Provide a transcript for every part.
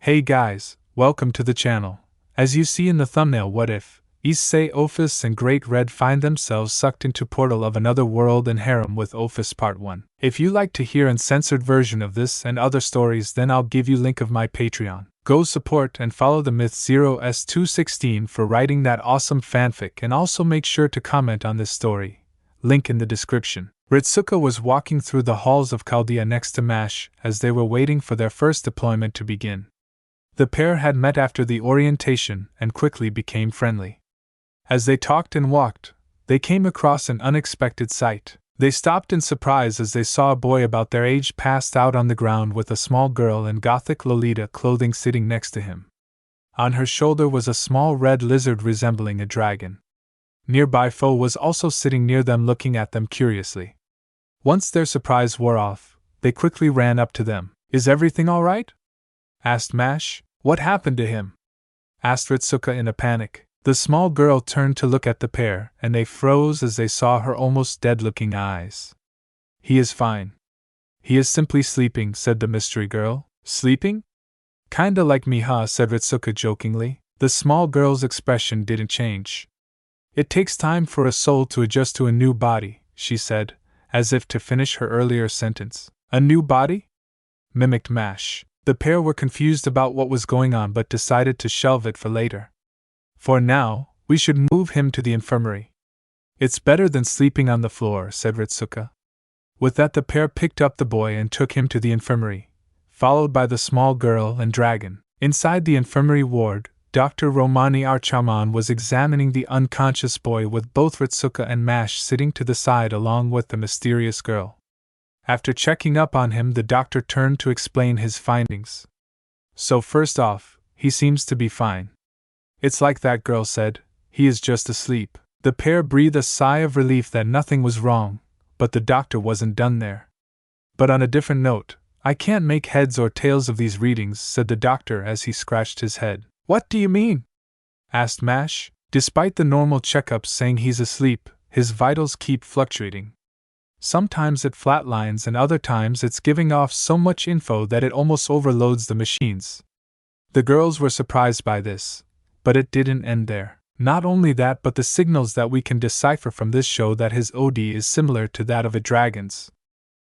Hey guys, welcome to the channel. As you see in the thumbnail, what if Issei Ophis and Great Red find themselves sucked into portal of another world and harem with Ophis Part 1. If you like to hear uncensored version of this and other stories, then I'll give you link of my Patreon. Go support and follow the Myth 0s216 for writing that awesome fanfic, and also make sure to comment on this story. Link in the description. Ritsuka was walking through the halls of Chaldea next to Mash as they were waiting for their first deployment to begin. The pair had met after the orientation and quickly became friendly. As they talked and walked, they came across an unexpected sight. They stopped in surprise as they saw a boy about their age passed out on the ground with a small girl in gothic Lolita clothing sitting next to him. On her shoulder was a small red lizard resembling a dragon. Nearby Fo was also sitting near them, looking at them curiously. Once their surprise wore off, they quickly ran up to them. "Is everything all right?" asked Mash. "What happened to him?" asked Ritsuka in a panic. The small girl turned to look at the pair, and they froze as they saw her almost dead-looking eyes. "He is fine. He is simply sleeping," said the mystery girl. "Sleeping? Kinda like me, huh?" said Ritsuka jokingly. The small girl's expression didn't change. "It takes time for a soul to adjust to a new body," she said, as if to finish her earlier sentence. "A new body?" mimicked Mash. The pair were confused about what was going on but decided to shelve it for later. "For now, we should move him to the infirmary. It's better than sleeping on the floor," said Ritsuka. With that, the pair picked up the boy and took him to the infirmary, followed by the small girl and dragon. Inside the infirmary ward, Dr. Romani Archaman was examining the unconscious boy, with both Ritsuka and Mash sitting to the side along with the mysterious girl. After checking up on him, the doctor turned to explain his findings. "So first off, he seems to be fine. It's like that girl said, he is just asleep." The pair breathed a sigh of relief that nothing was wrong, but the doctor wasn't done there. "But on a different note, I can't make heads or tails of these readings," said the doctor as he scratched his head. "What do you mean?" asked Mash. "Despite the normal checkups saying he's asleep, his vitals keep fluctuating. Sometimes it flatlines and other times it's giving off so much info that it almost overloads the machines." The girls were surprised by this, but it didn't end there. "Not only that, but the signals that we can decipher from this show that his OD is similar to that of a dragon's,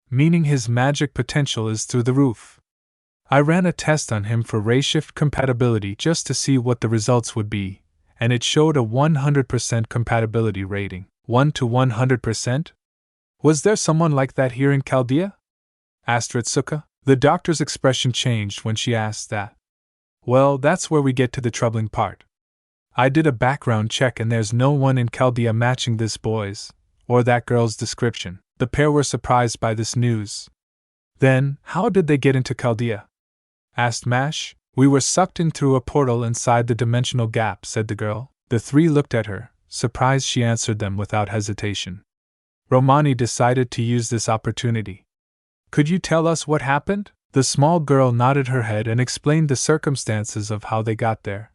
meaning his magic potential is through the roof. I ran a test on him for Rayshift compatibility just to see what the results would be, and it showed a 100% compatibility rating." 1 to 100%? "Was there someone like that here in Chaldea?" asked Ritsuka. The doctor's expression changed when she asked that. "Well, that's where we get to the troubling part. I did a background check and there's no one in Chaldea matching this boy's, or that girl's description." The pair were surprised by this news. "Then, how did they get into Chaldea?" asked Mash. "We were sucked in through a portal inside the dimensional gap," said the girl. The three looked at her, surprised she answered them without hesitation. Romani decided to use this opportunity. "Could you tell us what happened?" The small girl nodded her head and explained the circumstances of how they got there.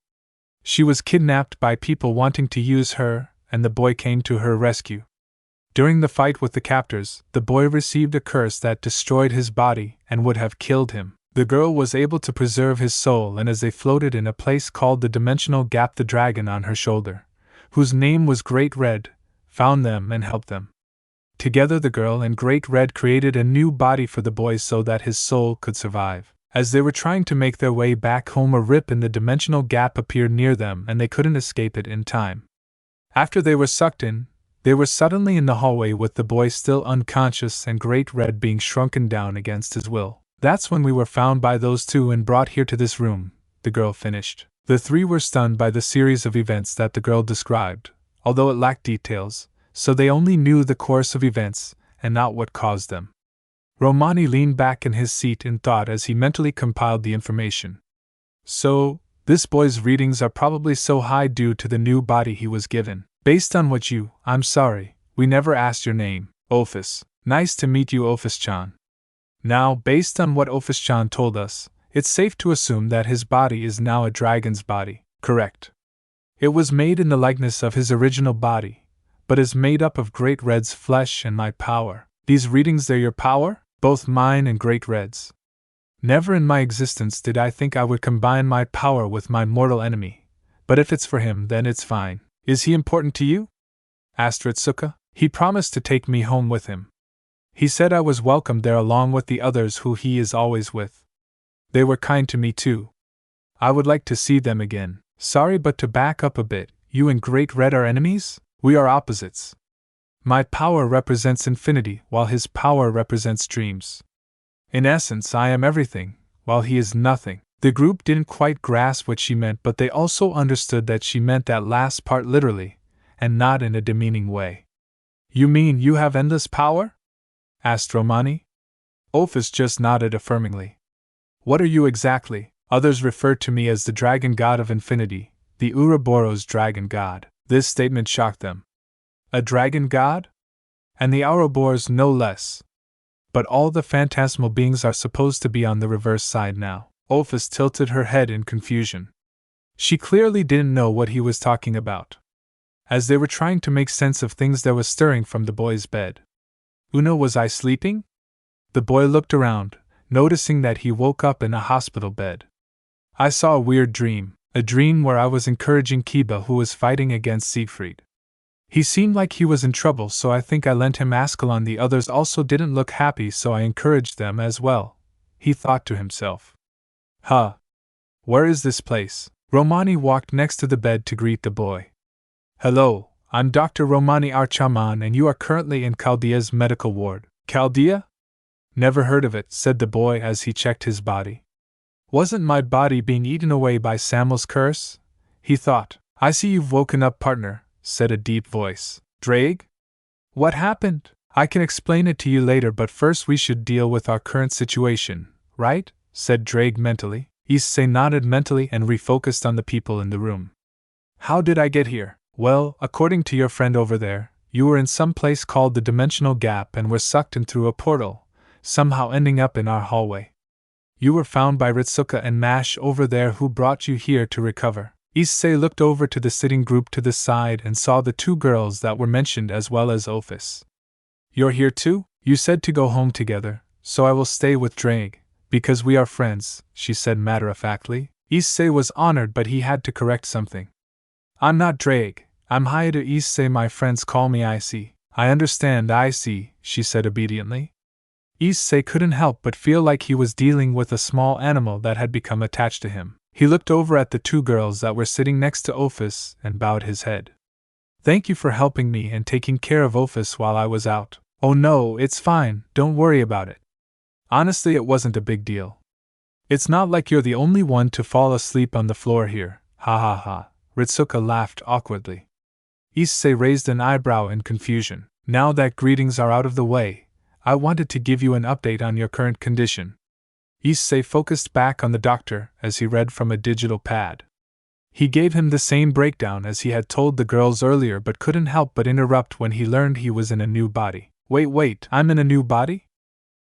She was kidnapped by people wanting to use her, and the boy came to her rescue. During the fight with the captors, the boy received a curse that destroyed his body and would have killed him. The girl was able to preserve his soul, and as they floated in a place called the Dimensional Gap, the dragon on her shoulder, whose name was Great Red, found them and helped them. Together the girl and Great Red created a new body for the boy so that his soul could survive. As they were trying to make their way back home, a rip in the dimensional gap appeared near them and they couldn't escape it in time. After they were sucked in, they were suddenly in the hallway with the boy still unconscious and Great Red being shrunken down against his will. "That's when we were found by those two and brought here to this room," the girl finished. The three were stunned by the series of events that the girl described, although it lacked details, so they only knew the course of events and not what caused them. Romani leaned back in his seat in thought as he mentally compiled the information. "So, this boy's readings are probably so high due to the new body he was given. Based on what I'm sorry, we never asked your name." "Ophis. Nice to meet you, Ophis-chan. Now, based on what Ophis-chan told us, it's safe to assume that his body is now a dragon's body." "Correct. It was made in the likeness of his original body, but is made up of Great Red's flesh and my power." "These readings, they're your power?" "Both mine and Great Red's." Never in my existence did I think I would combine my power with my mortal enemy, but if it's for him, then it's fine. Is he important to you? Asked Ritsuka. He promised to take me home with him. He said I was welcome there along with the others who he is always with. They were kind to me too. I would like to see them again. Sorry, but to back up a bit, you and Great Red are enemies? We are opposites. My power represents infinity, while his power represents dreams. In essence, I am everything, while he is nothing. The group didn't quite grasp what she meant, but they also understood that she meant that last part literally, and not in a demeaning way. You mean you have endless power? Asked Romani. Ophis just nodded affirmingly. What are you exactly? Others refer to me as the dragon god of infinity, the Ouroboros dragon god. This statement shocked them. A dragon god? And the Ouroboros no less. But all the phantasmal beings are supposed to be on the reverse side now. Ophis tilted her head in confusion. She clearly didn't know what he was talking about. As they were trying to make sense of things, there was stirring from the boy's bed. Uno, was I sleeping? The boy looked around, noticing that he woke up in a hospital bed. I saw a weird dream, a dream where I was encouraging Kiba, who was fighting against Siegfried. He seemed like he was in trouble, so I think I lent him Ascalon. The others also didn't look happy, so I encouraged them as well, he thought to himself. Huh. Where is this place? Romani walked next to the bed to greet the boy. Hello, I'm Dr. Romani Archaman, and you are currently in Chaldea's medical ward. Chaldea? Never heard of it, said the boy as he checked his body. Wasn't my body being eaten away by Samuel's curse? He thought. I see you've woken up, partner, said a deep voice. Drake? What happened? I can explain it to you later, but first we should deal with our current situation, right? Said Drake mentally. Issei nodded mentally and refocused on the people in the room. How did I get here? Well, according to your friend over there, you were in some place called the Dimensional Gap and were sucked in through a portal, somehow ending up in our hallway. You were found by Ritsuka and Mash over there, who brought you here to recover. Issei looked over to the sitting group to the side and saw the two girls that were mentioned as well as Ophis. You're here too? You said to go home together, so I will stay with Drake, because we are friends, she said matter-of-factly. Issei was honored, but he had to correct something. I'm not Drake, I'm Hayato Issei, my friends call me Issei. I understand, Issei, she said obediently. Issei couldn't help but feel like he was dealing with a small animal that had become attached to him. He looked over at the two girls that were sitting next to Ophis and bowed his head. Thank you for helping me and taking care of Ophis while I was out. Oh no, it's fine, don't worry about it. Honestly, it wasn't a big deal. It's not like you're the only one to fall asleep on the floor here, ha ha ha. Ritsuka laughed awkwardly. Issei raised an eyebrow in confusion. Now that greetings are out of the way, I wanted to give you an update on your current condition. Issei focused back on the doctor as he read from a digital pad. He gave him the same breakdown as he had told the girls earlier, but couldn't help but interrupt when he learned he was in a new body. Wait, I'm in a new body?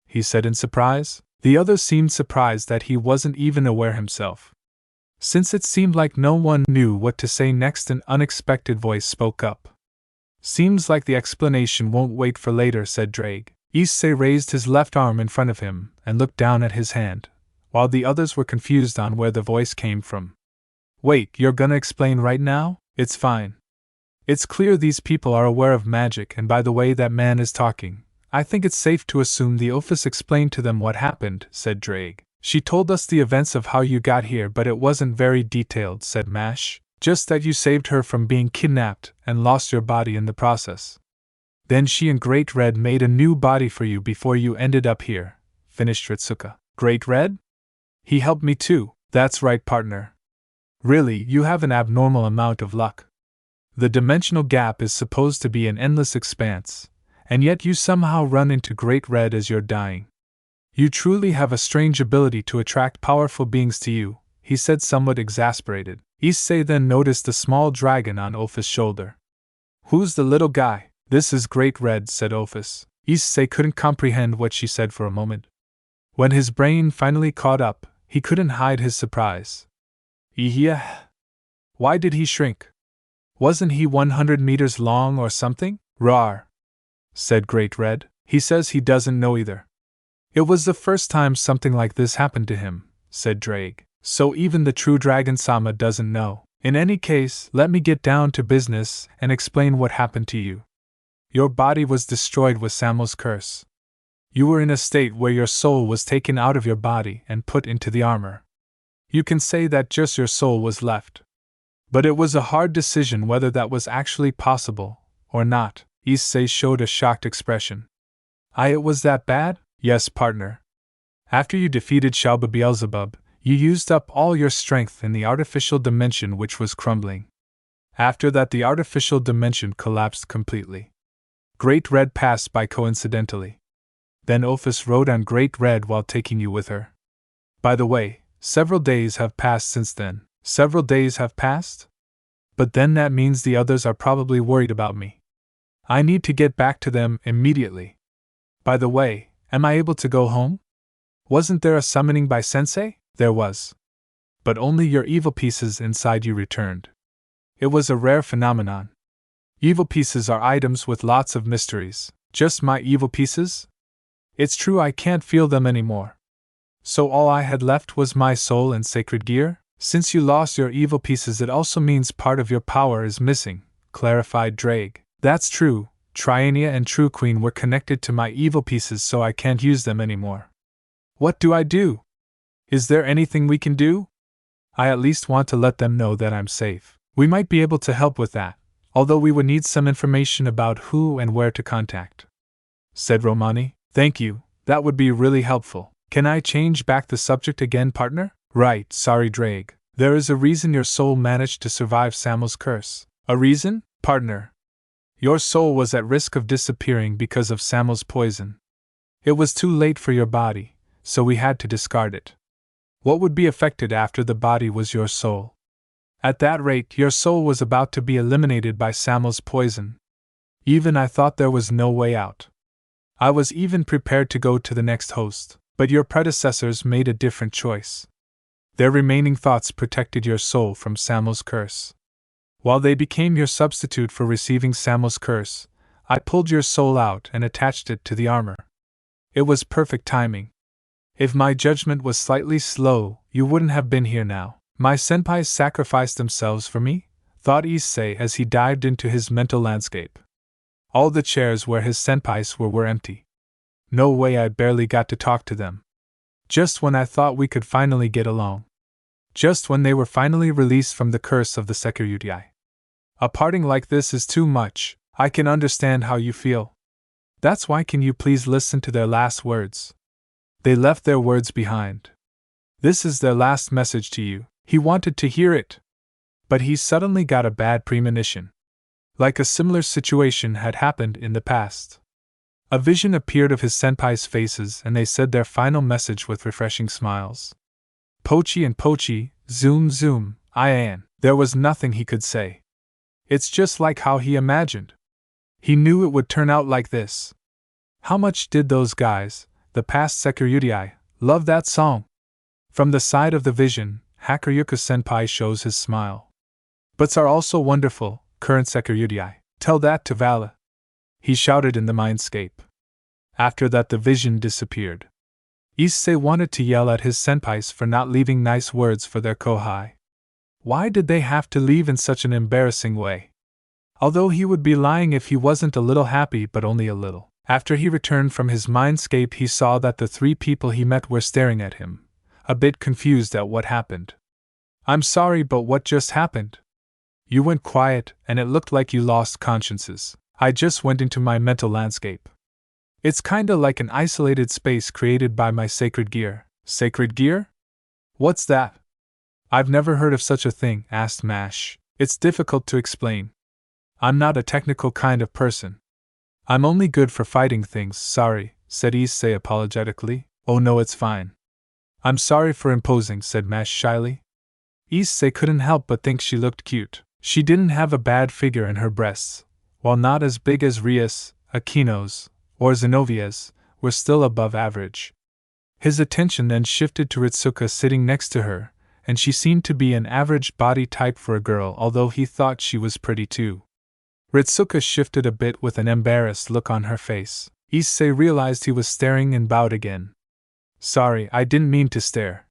He said in surprise. The others seemed surprised that he wasn't even aware himself. Since it seemed like no one knew what to say next, an unexpected voice spoke up. Seems like the explanation won't wait for later, said Drake. Issei raised his left arm in front of him and looked down at his hand, while the others were confused on where the voice came from. Wait, you're gonna explain right now? It's fine. It's clear these people are aware of magic, and by the way that man is talking, I think it's safe to assume the Ophis explained to them what happened, said Drake. She told us the events of how you got here, but it wasn't very detailed, said Mash. Just that you saved her from being kidnapped and lost your body in the process. Then she and Great Red made a new body for you before you ended up here, finished Ritsuka. Great Red? He helped me too. That's right, partner. Really, you have an abnormal amount of luck. The dimensional gap is supposed to be an endless expanse, and yet you somehow run into Great Red as you're dying. You truly have a strange ability to attract powerful beings to you, he said, somewhat exasperated. Issei then noticed the small dragon on Ophis' shoulder. Who's the little guy? This is Great Red, said Ophis. Issei couldn't comprehend what she said for a moment. When his brain finally caught up, he couldn't hide his surprise. Yeah. Why did he shrink? Wasn't he 100 meters long or something? Rawr, said Great Red. He says he doesn't know either. It was the first time something like this happened to him, said Drake. So even the true Dragon-sama doesn't know. In any case, let me get down to business and explain what happened to you. Your body was destroyed with Samuel's curse. You were in a state where your soul was taken out of your body and put into the armor. You can say that just your soul was left. But it was a hard decision whether that was actually possible or not. Issei showed a shocked expression. It was that bad? Yes, partner. After you defeated Shalba Beelzebub, you used up all your strength in the artificial dimension which was crumbling. After that, the artificial dimension collapsed completely. Great Red passed by coincidentally. Then Ophis rode on Great Red while taking you with her. By the way, several days have passed since then. Several days have passed? But then that means the others are probably worried about me. I need to get back to them immediately. By the way, am I able to go home? Wasn't there a summoning by Sensei? There was. But only your evil pieces inside you returned. It was a rare phenomenon. Evil pieces are items with lots of mysteries. Just my evil pieces? It's true I can't feel them anymore. So all I had left was my soul and sacred gear? Since you lost your evil pieces, it also means part of your power is missing, clarified Drake. That's true. Triania and True Queen were connected to my evil pieces, so I can't use them anymore. What do I do? Is there anything we can do? I at least want to let them know that I'm safe. We might be able to help with that, although we would need some information about who and where to contact, said Romani. Thank you, that would be really helpful. Can I change back the subject again, partner? Right, sorry Drake. There is a reason your soul managed to survive Samuel's curse. A reason, partner? Your soul was at risk of disappearing because of Samuel's poison. It was too late for your body, so we had to discard it. What would be affected after the body was your soul. At that rate, your soul was about to be eliminated by Samuel's poison. Even I thought there was no way out. I was even prepared to go to the next host, but your predecessors made a different choice. Their remaining thoughts protected your soul from Samuel's curse. While they became your substitute for receiving Samuel's curse, I pulled your soul out and attached it to the armor. It was perfect timing. If my judgment was slightly slow, you wouldn't have been here now. My senpais sacrificed themselves for me, thought Issei as he dived into his mental landscape. All the chairs where his senpais were empty. No way, I barely got to talk to them. Just when I thought we could finally get along. Just when they were finally released from the curse of the Singularity F. A parting like this is too much. I can understand how you feel. That's why can you please listen to their last words? They left their words behind. This is their last message to you. He wanted to hear it. But he suddenly got a bad premonition. Like a similar situation had happened in the past. A vision appeared of his senpais' faces and they said their final message with refreshing smiles. Pochi and Pochi, zoom zoom, Ian. There was nothing he could say. It's just like how he imagined. He knew it would turn out like this. How much did those guys, the past Security, love that song? From the side of the vision, Hakuryuka Senpai shows his smile. Buts are also wonderful, current Security. Tell that to Vala. He shouted in the mindscape. After that, the vision disappeared. Issei wanted to yell at his senpais for not leaving nice words for their kohai. Why did they have to leave in such an embarrassing way? Although he would be lying if he wasn't a little happy, but only a little. After he returned from his mindscape, he saw that the three people he met were staring at him, a bit confused at what happened. I'm sorry, but what just happened? You went quiet, and it looked like you lost consciences. I just went into my mental landscape. It's kinda like an isolated space created by my sacred gear. Sacred gear? What's that? I've never heard of such a thing, asked Mash. It's difficult to explain. I'm not a technical kind of person. I'm only good for fighting things, sorry, said Issei apologetically. Oh no, it's fine. I'm sorry for imposing, said Mash shyly. Issei couldn't help but think she looked cute. She didn't have a bad figure in her breasts, while not as big as Rias, Aquino's, or Zenovia's, were still above average. His attention then shifted to Ritsuka sitting next to her, and she seemed to be an average body type for a girl, although he thought she was pretty too. Ritsuka shifted a bit with an embarrassed look on her face. Issei realized he was staring and bowed again. Sorry, I didn't mean to stare.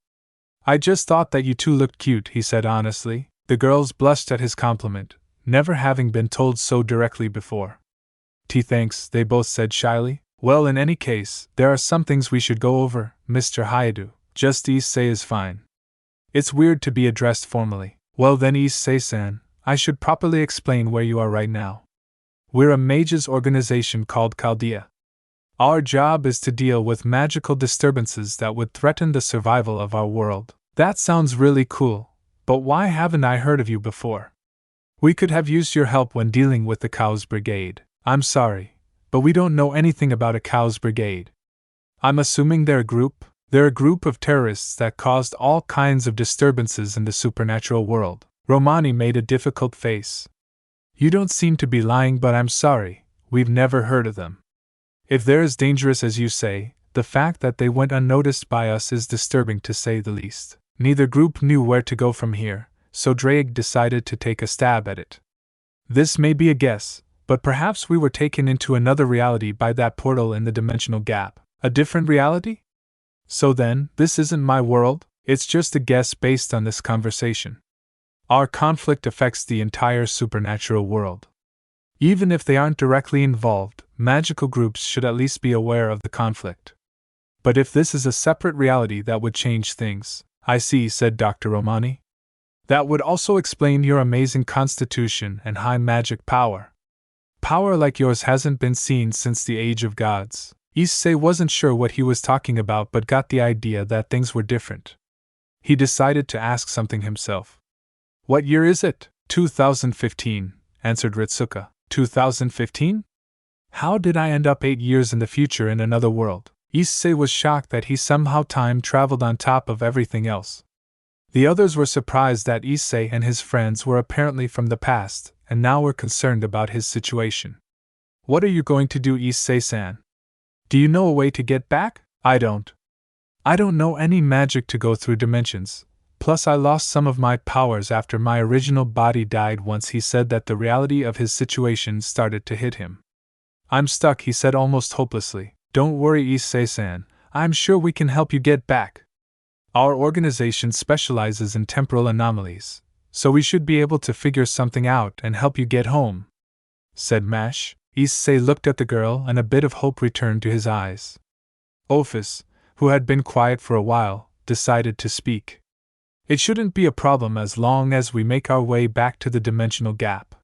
I just thought that you two looked cute, he said honestly. The girls blushed at his compliment, never having been told so directly before. Thanks, they both said shyly. Well, in any case, there are some things we should go over, Mr. Hayato. Just Issei is fine. It's weird to be addressed formally. Well then, Issei-san, I should properly explain where you are right now. We're a mages organization called Chaldea. Our job is to deal with magical disturbances that would threaten the survival of our world. That sounds really cool, but why haven't I heard of you before? We could have used your help when dealing with the Chaos Brigade. I'm sorry, but we don't know anything about a Chaos Brigade. I'm assuming they're a group? They're a group of terrorists that caused all kinds of disturbances in the supernatural world. Romani made a difficult face. You don't seem to be lying, but I'm sorry, we've never heard of them. If they're as dangerous as you say, the fact that they went unnoticed by us is disturbing to say the least. Neither group knew where to go from here, so Drake decided to take a stab at it. This may be a guess, but perhaps we were taken into another reality by that portal in the dimensional gap. A different reality? So then, this isn't my world, it's just a guess based on this conversation. Our conflict affects the entire supernatural world. Even if they aren't directly involved, magical groups should at least be aware of the conflict. But if this is a separate reality, that would change things. I see, said Dr. Romani. That would also explain your amazing constitution and high magic power. Power like yours hasn't been seen since the Age of Gods. Issei wasn't sure what he was talking about, but got the idea that things were different. He decided to ask something himself. What year is it? 2015, answered Ritsuka. 2015? How did I end up 8 years in the future in another world? Issei was shocked that he somehow time traveled on top of everything else. The others were surprised that Issei and his friends were apparently from the past, and now were concerned about his situation. What are you going to do, Issei-san? Do you know a way to get back? I don't. I don't know any magic to go through dimensions. Plus I lost some of my powers after my original body died once. He said that the reality of his situation started to hit him. I'm stuck, he said almost hopelessly. Don't worry, Issei-san, I'm sure we can help you get back. Our organization specializes in temporal anomalies, so we should be able to figure something out and help you get home, said Mash. Issei looked at the girl and a bit of hope returned to his eyes. Ophis, who had been quiet for a while, decided to speak. It shouldn't be a problem as long as we make our way back to the dimensional gap.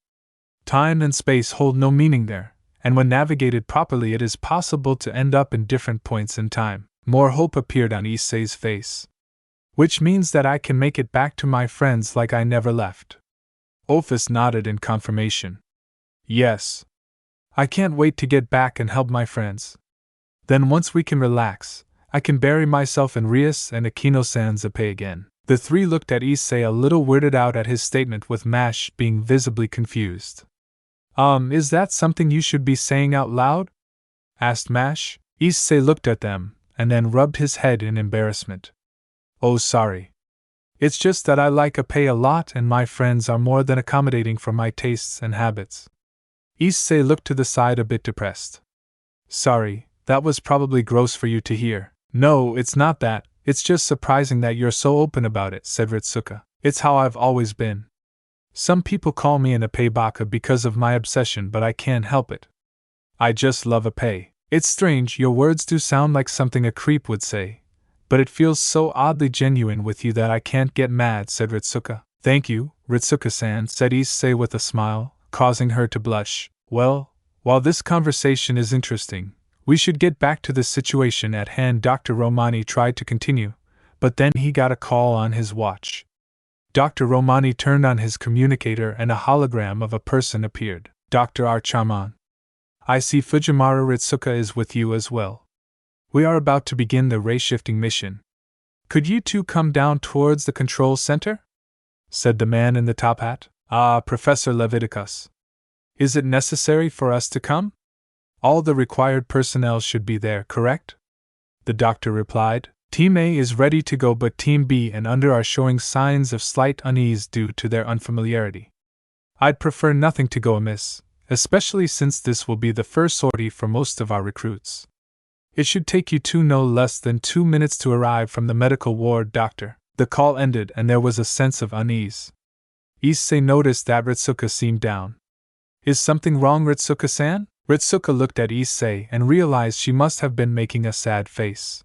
Time and space hold no meaning there, and when navigated properly it is possible to end up in different points in time. More hope appeared on Issei's face. Which means that I can make it back to my friends like I never left. Ophis nodded in confirmation. Yes. I can't wait to get back and help my friends. Then once we can relax, I can bury myself in Rias and Akino-san's Ape again. The three looked at Issei a little weirded out at his statement, with Mash being visibly confused. Is that something you should be saying out loud? Asked Mash. Issei looked at them, and then rubbed his head in embarrassment. Oh, sorry. It's just that I like Ape a lot and my friends are more than accommodating for my tastes and habits. Issei looked to the side a bit depressed. Sorry, that was probably gross for you to hear. No, it's not that, it's just surprising that you're so open about it, said Ritsuka. It's how I've always been. Some people call me an Ape baka because of my obsession, but I can't help it. I just love Ape. It's strange, your words do sound like something a creep would say, but it feels so oddly genuine with you that I can't get mad, said Ritsuka. Thank you, Ritsuka-san, said Issei with a smile, causing her to blush. Well, while this conversation is interesting, we should get back to the situation at hand. Dr. Romani tried to continue, but then he got a call on his watch. Dr. Romani turned on his communicator and a hologram of a person appeared. Dr. Archaman. I see Fujimaru Ritsuka is with you as well. We are about to begin the ray-shifting mission. Could you two come down towards the control center? Said the man in the top hat. Professor Leviticus. Is it necessary for us to come? All the required personnel should be there, correct? The doctor replied. Team A is ready to go, but Team B and Under are showing signs of slight unease due to their unfamiliarity. I'd prefer nothing to go amiss, especially since this will be the first sortie for most of our recruits. It should take you no less than 2 minutes to arrive from the medical ward, doctor. The call ended and there was a sense of unease. Issei noticed that Ritsuka seemed down. Is something wrong, Ritsuka-san? Ritsuka looked at Issei and realized she must have been making a sad face.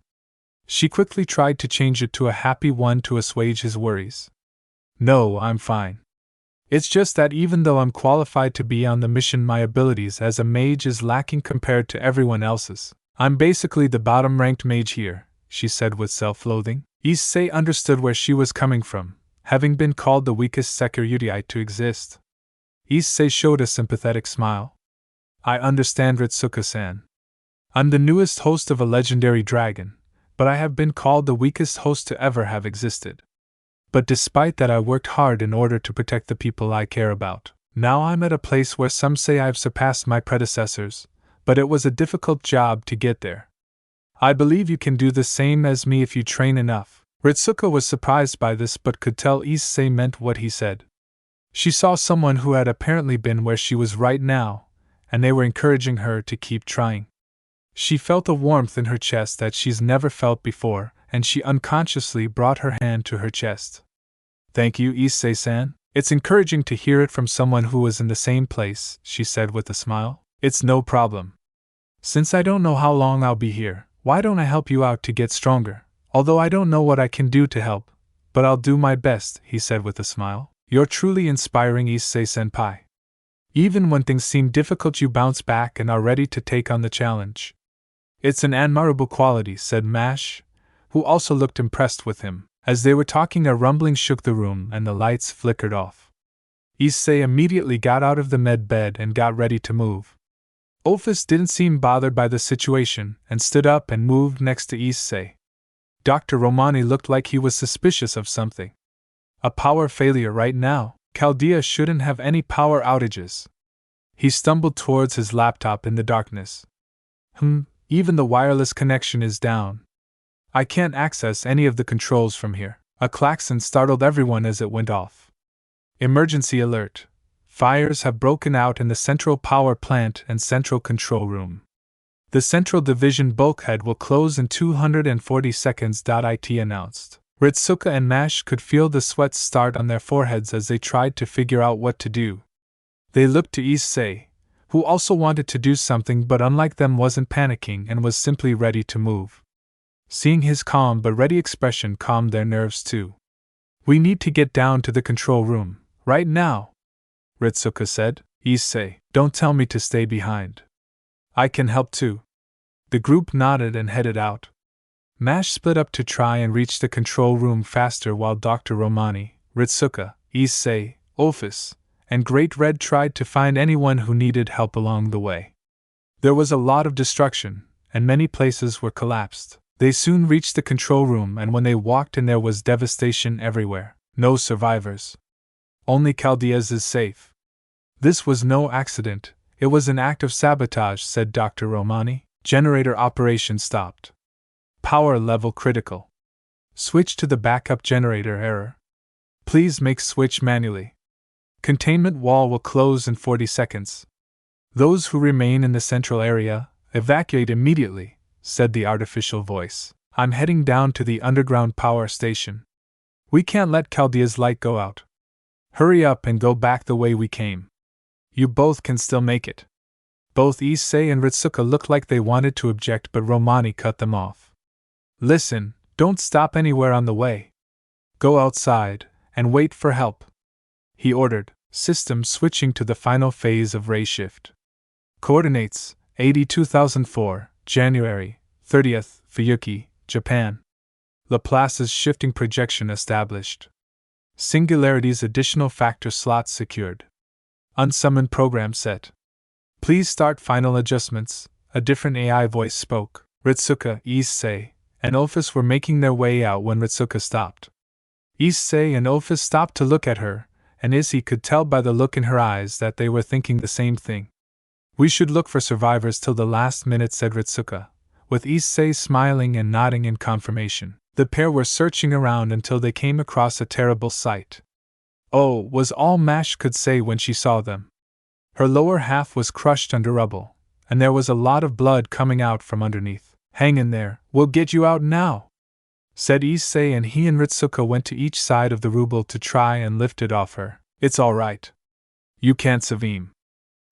She quickly tried to change it to a happy one to assuage his worries. No, I'm fine. It's just that even though I'm qualified to be on the mission, my abilities as a mage is lacking compared to everyone else's. I'm basically the bottom-ranked mage here, she said with self-loathing. Issei understood where she was coming from, having been called the weakest security to exist. Issei showed a sympathetic smile. I understand, Ritsuka-san. I'm the newest host of a legendary dragon, but I have been called the weakest host to ever have existed. But despite that, I worked hard in order to protect the people I care about. Now I'm at a place where some say I've surpassed my predecessors, but it was a difficult job to get there. I believe you can do the same as me if you train enough. Ritsuka was surprised by this but could tell Issei meant what he said. She saw someone who had apparently been where she was right now, and they were encouraging her to keep trying. She felt a warmth in her chest that she's never felt before, and she unconsciously brought her hand to her chest. Thank you, Issei-san. It's encouraging to hear it from someone who was in the same place, she said with a smile. It's no problem. Since I don't know how long I'll be here, why don't I help you out to get stronger? Although I don't know what I can do to help, but I'll do my best, he said with a smile. You're truly inspiring, Issei-senpai. Even when things seem difficult, you bounce back and are ready to take on the challenge. It's an admirable quality, said Mash, who also looked impressed with him. As they were talking, a rumbling shook the room and the lights flickered off. Issei immediately got out of the med bed and got ready to move. Ophis didn't seem bothered by the situation and stood up and moved next to Issei. Dr. Romani looked like he was suspicious of something. A power failure right now. Chaldea shouldn't have any power outages. He stumbled towards his laptop in the darkness. Even the wireless connection is down. I can't access any of the controls from here. A klaxon startled everyone as it went off. Emergency alert. Fires have broken out in the central power plant and central control room. The central division bulkhead will close in 240 seconds. It announced. Ritsuka and Mash could feel the sweat start on their foreheads as they tried to figure out what to do. They looked to Issei, who also wanted to do something but unlike them wasn't panicking and was simply ready to move. Seeing his calm but ready expression calmed their nerves too. We need to get down to the control room, right now, Ritsuka said. Issei, don't tell me to stay behind. I can help too. The group nodded and headed out. Mash split up to try and reach the control room faster while Dr. Romani, Ritsuka, Issei, Ophis, and Great Red tried to find anyone who needed help along the way. There was a lot of destruction, and many places were collapsed. They soon reached the control room, and when they walked in there was devastation everywhere. No survivors. Only Chaldea's is safe. This was no accident, it was an act of sabotage, said Dr. Romani. Generator operation stopped. Power level critical. Switch to the backup generator. Error. Please make switch manually. Containment wall will close in 40 seconds. Those who remain in the central area, evacuate immediately, said the artificial voice. I'm heading down to the underground power station. We can't let Chaldea's light go out. Hurry up and go back the way we came. You both can still make it. Both Issei and Ritsuka looked like they wanted to object, but Romani cut them off. Listen, don't stop anywhere on the way. Go outside and wait for help, he ordered, system switching to the final phase of Rayshift. Coordinates, 82004, January 30th, Fuyuki, Japan. Laplace's shifting projection established. Singularity's additional factor slots secured. Unsummoned program set. Please start final adjustments, a different AI voice spoke. Ritsuka, Issei, and Ophis were making their way out when Ritsuka stopped. Issei and Ophis stopped to look at her, and Issei could tell by the look in her eyes that they were thinking the same thing. We should look for survivors till the last minute, said Ritsuka, with Issei smiling and nodding in confirmation. The pair were searching around until they came across a terrible sight. Oh, was all Mash could say when she saw them. Her lower half was crushed under rubble, and there was a lot of blood coming out from underneath. Hang in there, we'll get you out now, said Issei, and he and Ritsuka went to each side of the ruble to try and lift it off her. It's all right. You can't, Savim.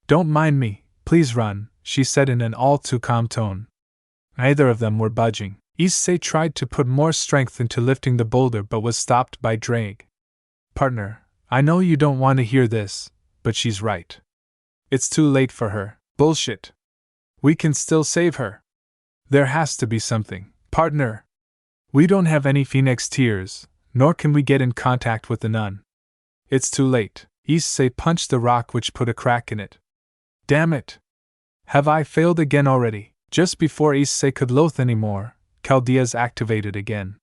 Don't mind me, please run, she said in an all too calm tone. Neither of them were budging. Issei tried to put more strength into lifting the boulder but was stopped by Drake. Partner, I know you don't want to hear this, but she's right. It's too late for her. Bullshit. We can still save her. There has to be something. Partner. We don't have any phoenix tears, nor can we get in contact with the nun. It's too late. Issei punched the rock, which put a crack in it. Damn it! Have I failed again already? Just before Issei could loath any more, Chaldea's activated again.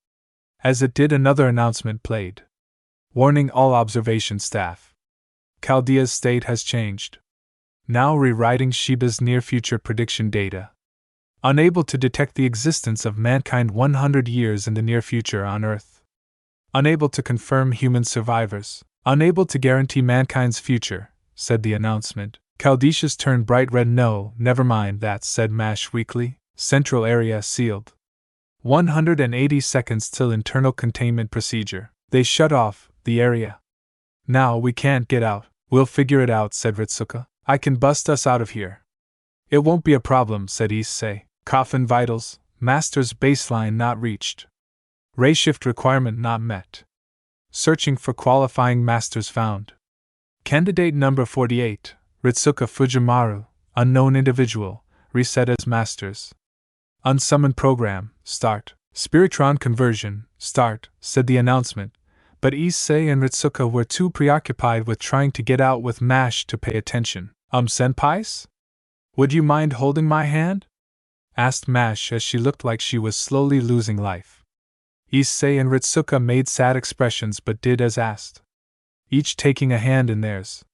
As it did, another announcement played. Warning all observation staff. Chaldea's state has changed. Now rewriting Sheba's near-future prediction data. Unable to detect the existence of mankind 100 years in the near future on Earth. Unable to confirm human survivors. Unable to guarantee mankind's future, said the announcement. Chaldicia's turned bright red. No, never mind that, said Mash weakly. Central area sealed. 180 seconds till internal containment procedure. They shut off the area. Now we can't get out. We'll figure it out, said Ritsuka. I can bust us out of here. It won't be a problem, said Issei. Coffin vitals, master's baseline not reached. Rayshift requirement not met. Searching for qualifying masters found. Candidate number 48, Ritsuka Fujimaru, unknown individual, reset as masters. Unsummoned program, start. Spiritron conversion, start, said the announcement, but Issei and Ritsuka were too preoccupied with trying to get out with Mash to pay attention. Senpais? Would you mind holding my hand? Asked Mash as she looked like she was slowly losing life. Issei and Ritsuka made sad expressions but did as asked, each taking a hand in theirs.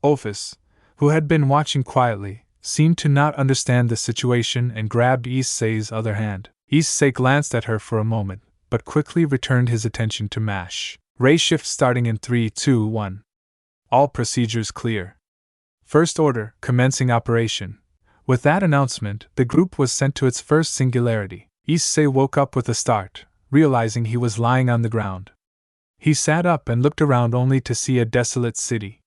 Ophis, who had been watching quietly, seemed to not understand the situation and grabbed Issei's other hand. Issei glanced at her for a moment, but quickly returned his attention to Mash. Rayshift starting in 3, 2, 1. All procedures clear. First order, commencing operation. With that announcement, the group was sent to its first singularity. Issei woke up with a start, realizing he was lying on the ground. He sat up and looked around only to see a desolate city.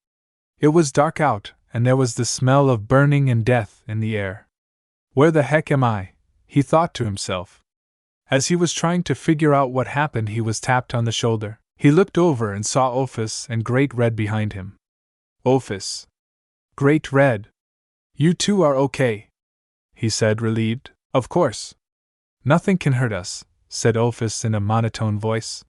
It was dark out, and there was the smell of burning and death in the air. Where the heck am I? He thought to himself. As he was trying to figure out what happened, he was tapped on the shoulder. He looked over and saw Ophis and Great Red behind him. Ophis. Great Red. You two are okay, he said, relieved. Of course. Nothing can hurt us, said Ophis in a monotone voice.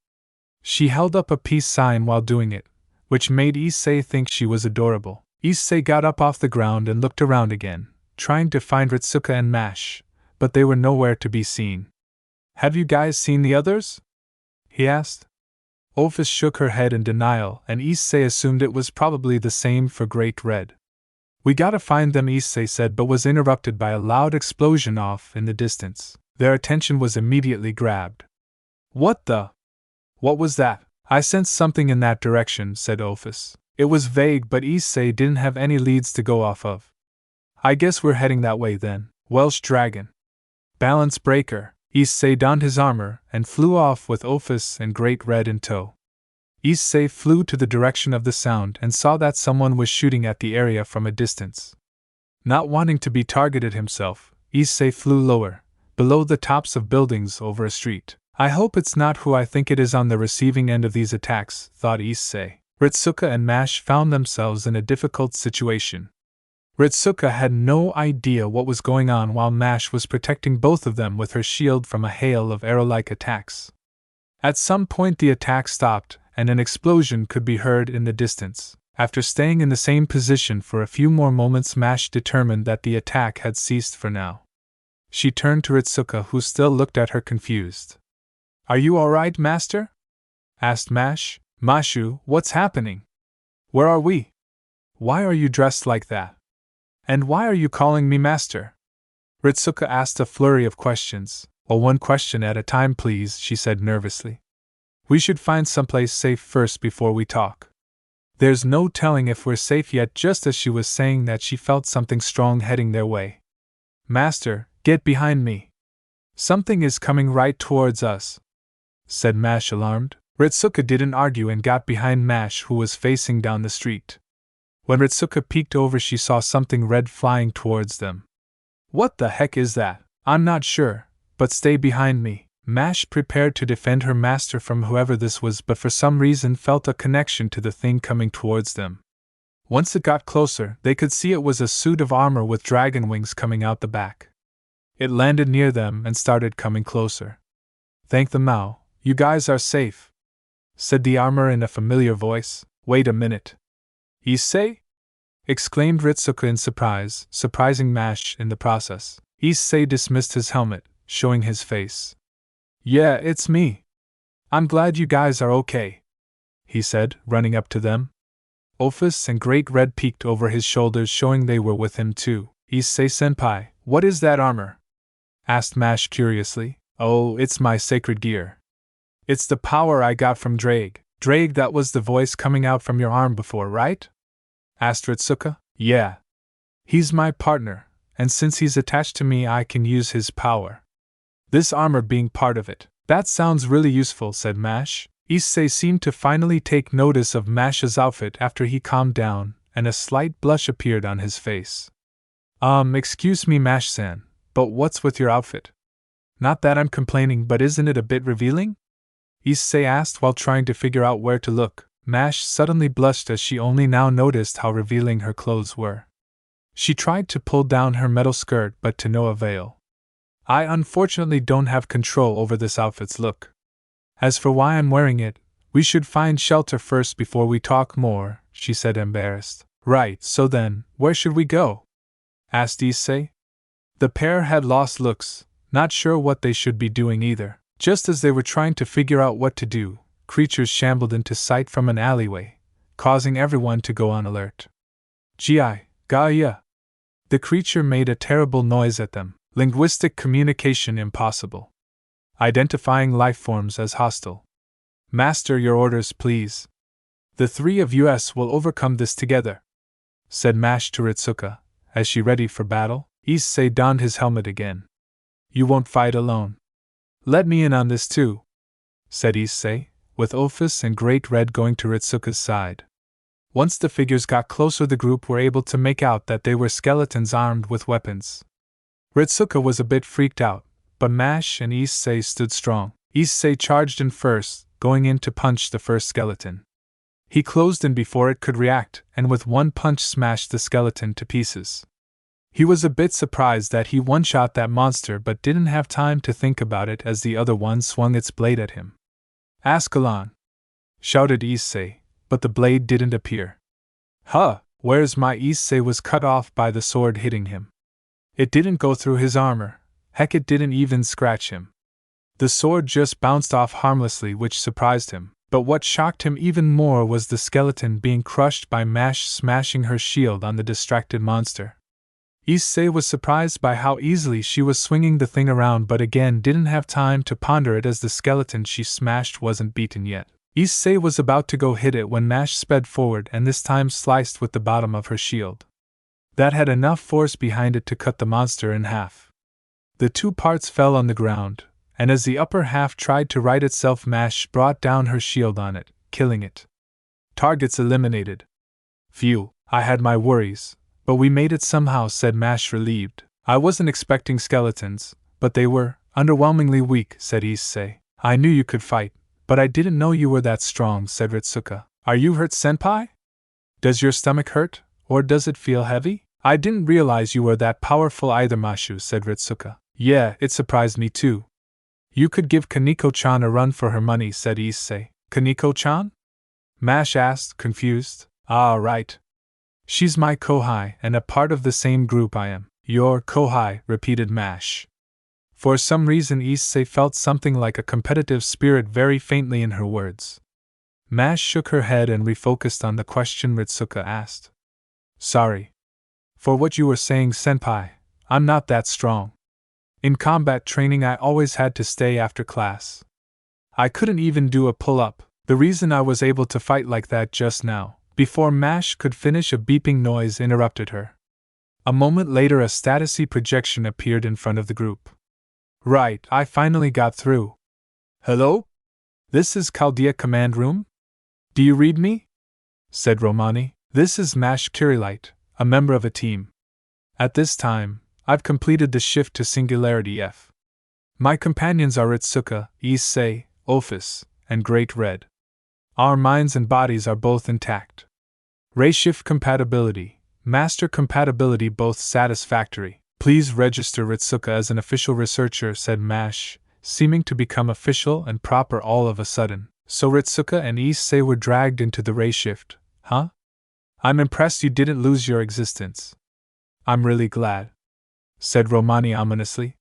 She held up a peace sign while doing it, which made Issei think she was adorable. Issei got up off the ground and looked around again, trying to find Ritsuka and Mash, but they were nowhere to be seen. Have you guys seen the others? He asked. Ophis shook her head in denial, and Issei assumed it was probably the same for Great Red. We gotta find them, Issei said, but was interrupted by a loud explosion off in the distance. Their attention was immediately grabbed. What the? What was that? I sensed something in that direction, said Ophis. It was vague, but Issei didn't have any leads to go off of. I guess we're heading that way then. Welsh Dragon. Balance breaker. Issei donned his armor and flew off with Ophis and Great Red in tow. Issei flew to the direction of the sound and saw that someone was shooting at the area from a distance. Not wanting to be targeted himself, Issei flew lower, below the tops of buildings over a street. I hope it's not who I think it is on the receiving end of these attacks, thought Issei. Ritsuka and Mash found themselves in a difficult situation. Ritsuka had no idea what was going on while Mash was protecting both of them with her shield from a hail of arrow-like attacks. At some point the attack stopped, and an explosion could be heard in the distance. After staying in the same position for a few more moments, Mash determined that the attack had ceased for now. She turned to Ritsuka, who still looked at her confused. Are you alright, Master? Asked Mash. Mashu, what's happening? Where are we? Why are you dressed like that? And why are you calling me Master? Ritsuka asked a flurry of questions. Well, one question at a time, please, she said nervously. We should find someplace safe first before we talk. There's no telling if we're safe yet. Just as she was saying that, she felt something strong heading their way. Master, get behind me. Something is coming right towards us, said Mash, alarmed. Ritsuka didn't argue and got behind Mash, who was facing down the street. When Ritsuka peeked over, she saw something red flying towards them. What the heck is that? I'm not sure, but stay behind me. Mash prepared to defend her master from whoever this was, but for some reason felt a connection to the thing coming towards them. Once it got closer, they could see it was a suit of armor with dragon wings coming out the back. It landed near them and started coming closer. Thank the Mao, you guys are safe, said the armor in a familiar voice. Wait a minute. Issei? Exclaimed Ritsuka in surprise, surprising Mash in the process. Issei dismissed his helmet, showing his face. Yeah, it's me. I'm glad you guys are okay, he said, running up to them. Ophis and Great Red peeked over his shoulders, showing they were with him too. Issei-senpai, what is that armor? Asked Mash curiously. Oh, it's my sacred gear. It's the power I got from Drake. Drake, that was the voice coming out from your arm before, right? Asked Ritsuka. Yeah. He's my partner, and since he's attached to me, I can use his power. This armor being part of it. That sounds really useful, said Mash. Issei seemed to finally take notice of Mash's outfit after he calmed down, and a slight blush appeared on his face. Excuse me, Mash-san, but what's with your outfit? Not that I'm complaining, but isn't it a bit revealing? Issei asked while trying to figure out where to look. Mash suddenly blushed as she only now noticed how revealing her clothes were. She tried to pull down her metal skirt, but to no avail. I unfortunately don't have control over this outfit's look. As for why I'm wearing it, we should find shelter first before we talk more, she said, embarrassed. Right, so then, where should we go? Asked Issei. The pair had lost looks, not sure what they should be doing either. Just as they were trying to figure out what to do, creatures shambled into sight from an alleyway, causing everyone to go on alert. Gi, Gaia! The creature made a terrible noise at them. Linguistic communication impossible. Identifying life forms as hostile. Master, your orders, please. The three of us will overcome this together, said Mash to Ritsuka, as she ready for battle. Issei donned his helmet again. You won't fight alone. Let me in on this too, said Issei, with Ophis and Great Red going to Ritsuka's side. Once the figures got closer, the group were able to make out that they were skeletons armed with weapons. Ritsuka was a bit freaked out, but Mash and Issei stood strong. Issei charged in first, going in to punch the first skeleton. He closed in before it could react, and with one punch smashed the skeleton to pieces. He was a bit surprised that he one-shot that monster, but didn't have time to think about it as the other one swung its blade at him. Ascalon! Shouted Issei, but the blade didn't appear. Huh, where's my? Issei was cut off by the sword hitting him. It didn't go through his armor, heck, it didn't even scratch him. The sword just bounced off harmlessly, which surprised him, but what shocked him even more was the skeleton being crushed by Mash smashing her shield on the distracted monster. Issei was surprised by how easily she was swinging the thing around, but again didn't have time to ponder it as the skeleton she smashed wasn't beaten yet. Issei was about to go hit it when Mash sped forward and this time sliced with the bottom of her shield. That had enough force behind it to cut the monster in half. The two parts fell on the ground, and as the upper half tried to right itself, Mash brought down her shield on it, killing it. Targets eliminated. Phew, I had my worries, but we made it somehow, said Mash, relieved. I wasn't expecting skeletons, but they were underwhelmingly weak, said Issei. I knew you could fight, but I didn't know you were that strong, said Ritsuka. Are you hurt, senpai? Does your stomach hurt, or does it feel heavy? I didn't realize you were that powerful either, Mashu, said Ritsuka. Yeah, it surprised me too. You could give Kaneko-chan a run for her money, said Issei. Kaneko-chan? Mash asked, confused. Ah, right. She's my kohai and a part of the same group I am. Your kohai, repeated Mash. For some reason Issei felt something like a competitive spirit very faintly in her words. Mash shook her head and refocused on the question Ritsuka asked. Sorry. For what you were saying, senpai, I'm not that strong. In combat training I always had to stay after class. I couldn't even do a pull-up. The reason I was able to fight like that just now, before Mash could finish, a beeping noise interrupted her. A moment later a statusy projection appeared in front of the group. Right, I finally got through. Hello? This is Chaldea command room? Do you read me? Said Romani. This is Mash Kirilite, a member of a team. At this time, I've completed the shift to Singularity F. My companions are Ritsuka, Issei, Ophis, and Great Red. Our minds and bodies are both intact. Rayshift compatibility, master compatibility both satisfactory. Please register Ritsuka as an official researcher, said Mash, seeming to become official and proper all of a sudden. So Ritsuka and Issei were dragged into the Rayshift, huh? I'm impressed you didn't lose your existence. I'm really glad, said Romani ominously.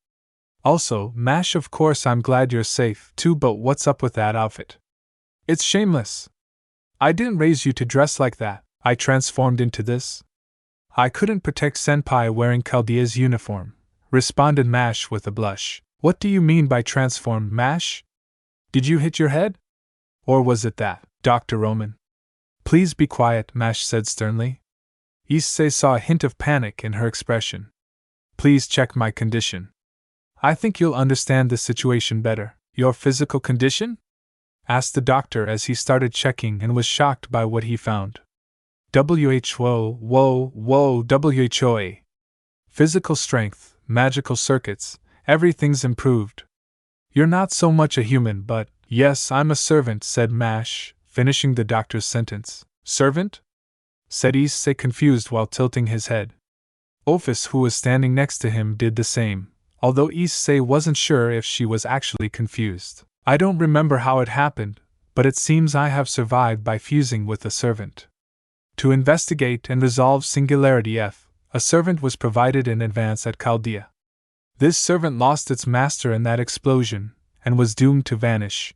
Also, Mash, of course I'm glad you're safe too, but what's up with that outfit? It's shameless. I didn't raise you to dress like that. I transformed into this. I couldn't protect Senpai wearing Chaldea's uniform, responded Mash with a blush. What do you mean by transformed, Mash? Did you hit your head? Or was it that, Dr. Roman? Please be quiet, Mash said sternly. Issei saw a hint of panic in her expression. Please check my condition. I think you'll understand the situation better. Your physical condition? Asked the doctor as he started checking and was shocked by what he found. WHOA. Physical strength, magical circuits, everything's improved. You're not so much a human, but, yes, I'm a servant, said Mash, finishing the doctor's sentence. Servant? Said Issei, confused while tilting his head. Ophis, who was standing next to him, did the same, although Issei wasn't sure if she was actually confused. I don't remember how it happened, but it seems I have survived by fusing with a servant. To investigate and resolve Singularity F, a servant was provided in advance at Chaldea. This servant lost its master in that explosion, and was doomed to vanish.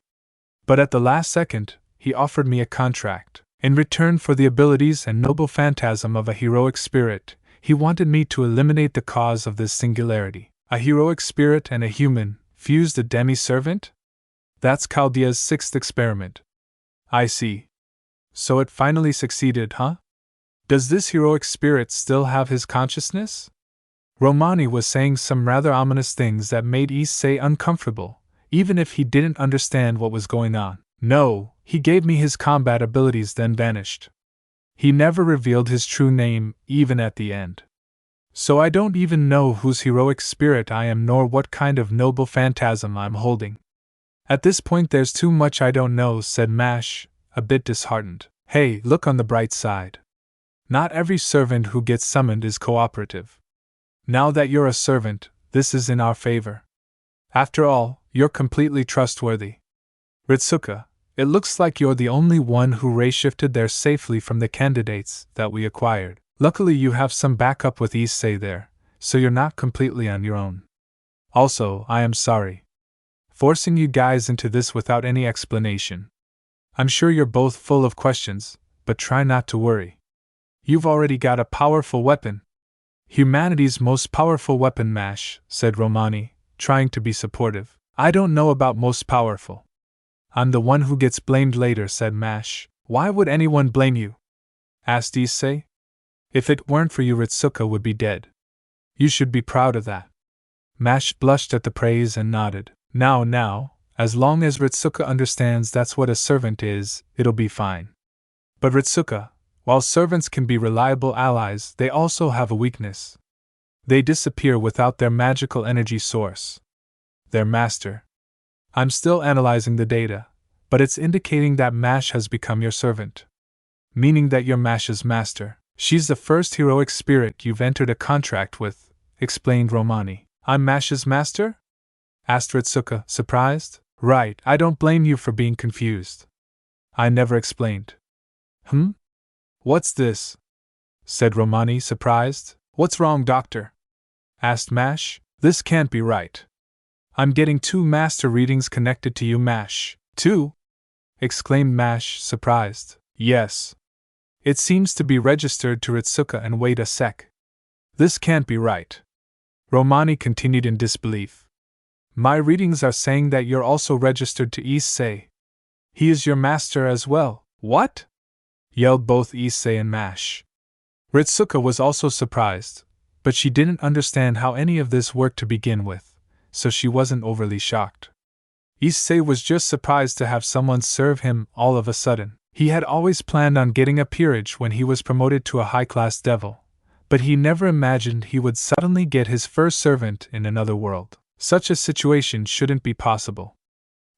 But at the last second, he offered me a contract. In return for the abilities and noble phantasm of a heroic spirit, he wanted me to eliminate the cause of this singularity. A heroic spirit and a human, fused a demi-servant? That's Chaldea's 6th experiment. I see. So it finally succeeded, huh? Does this heroic spirit still have his consciousness? Romani was saying some rather ominous things that made Issei uncomfortable, even if he didn't understand what was going on. No, he gave me his combat abilities then vanished. He never revealed his true name, even at the end. So I don't even know whose heroic spirit I am nor what kind of noble phantasm I'm holding. At this point there's too much I don't know, said Mash, a bit disheartened. Hey, look on the bright side. Not every servant who gets summoned is cooperative. Now that you're a servant, this is in our favor. After all, you're completely trustworthy. Ritsuka, it looks like you're the only one who rayshifted there safely from the candidates that we acquired. Luckily you have some backup with Issei there, so you're not completely on your own. Also, I am sorry. Forcing you guys into this without any explanation. I'm sure you're both full of questions, but try not to worry. You've already got a powerful weapon. Humanity's most powerful weapon, Mash, said Romani, trying to be supportive. I don't know about most powerful. I'm the one who gets blamed later, said Mash. Why would anyone blame you? Asked Issei. If it weren't for you, Ritsuka would be dead. You should be proud of that. Mash blushed at the praise and nodded. Now, as long as Ritsuka understands that's what a servant is, it'll be fine. But Ritsuka, while servants can be reliable allies, they also have a weakness. They disappear without their magical energy source. Their master. I'm still analyzing the data, but it's indicating that Mash has become your servant. Meaning that you're Mash's master. She's the first heroic spirit you've entered a contract with, explained Romani. I'm Mash's master? Asked Ritsuka, surprised. Right, I don't blame you for being confused. I never explained. What's this? Said Romani, surprised. What's wrong, doctor? Asked Mash. This can't be right. I'm getting 2 master readings connected to you, Mash. 2? Exclaimed Mash, surprised. Yes. It seems to be registered to Ritsuka, and wait a sec. This can't be right. Romani continued in disbelief. My readings are saying that you're also registered to Issei. He is your master as well. What? Yelled both Issei and Mash. Ritsuka was also surprised, but she didn't understand how any of this worked to begin with, so she wasn't overly shocked. Issei was just surprised to have someone serve him all of a sudden. He had always planned on getting a peerage when he was promoted to a high-class devil, but he never imagined he would suddenly get his first servant in another world. Such a situation shouldn't be possible.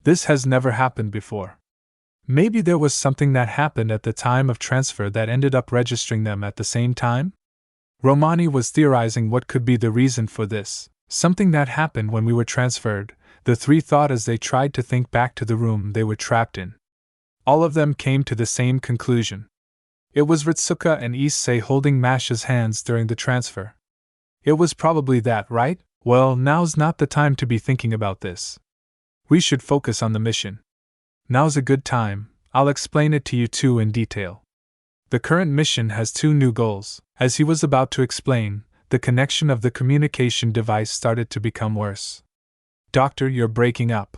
This has never happened before. Maybe there was something that happened at the time of transfer that ended up registering them at the same time? Romani was theorizing what could be the reason for this. Something that happened when we were transferred, the three thought as they tried to think back to the room they were trapped in. All of them came to the same conclusion. It was Ritsuka and Issei holding Masha's hands during the transfer. It was probably that, right? Well, now's not the time to be thinking about this. We should focus on the mission. Now's a good time, I'll explain it to you two in detail. The current mission has two new goals. As he was about to explain, the connection of the communication device started to become worse. Doctor, you're breaking up.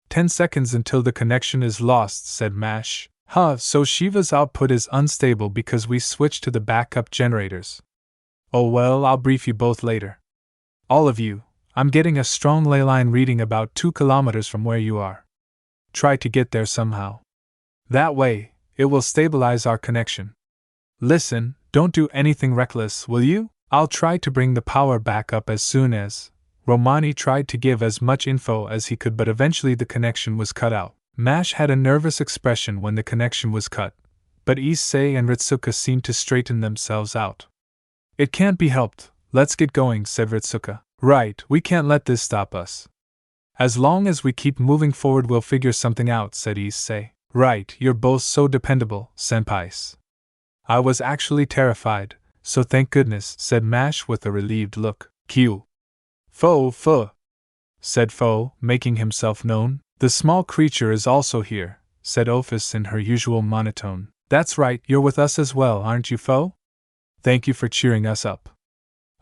10 seconds until the connection is lost, said Mash. So Shiva's output is unstable because we switched to the backup generators. Oh well, I'll brief you both later. All of you, I'm getting a strong ley line reading about 2 kilometers from where you are. Try to get there somehow. That way, it will stabilize our connection. Listen, don't do anything reckless, will you? I'll try to bring the power back up as soon as. Romani tried to give as much info as he could, but eventually the connection was cut out. Mash had a nervous expression when the connection was cut, but Issei and Ritsuka seemed to straighten themselves out. It can't be helped, let's get going, said Ritsuka. Right, we can't let this stop us. As long as we keep moving forward we'll figure something out, said Issei. Right, you're both so dependable, senpais. I was actually terrified, so thank goodness, said Mash with a relieved look. Q. Fo, said Fo, making himself known. The small creature is also here, said Ophis in her usual monotone. That's right, you're with us as well, aren't you, Fo? Thank you for cheering us up.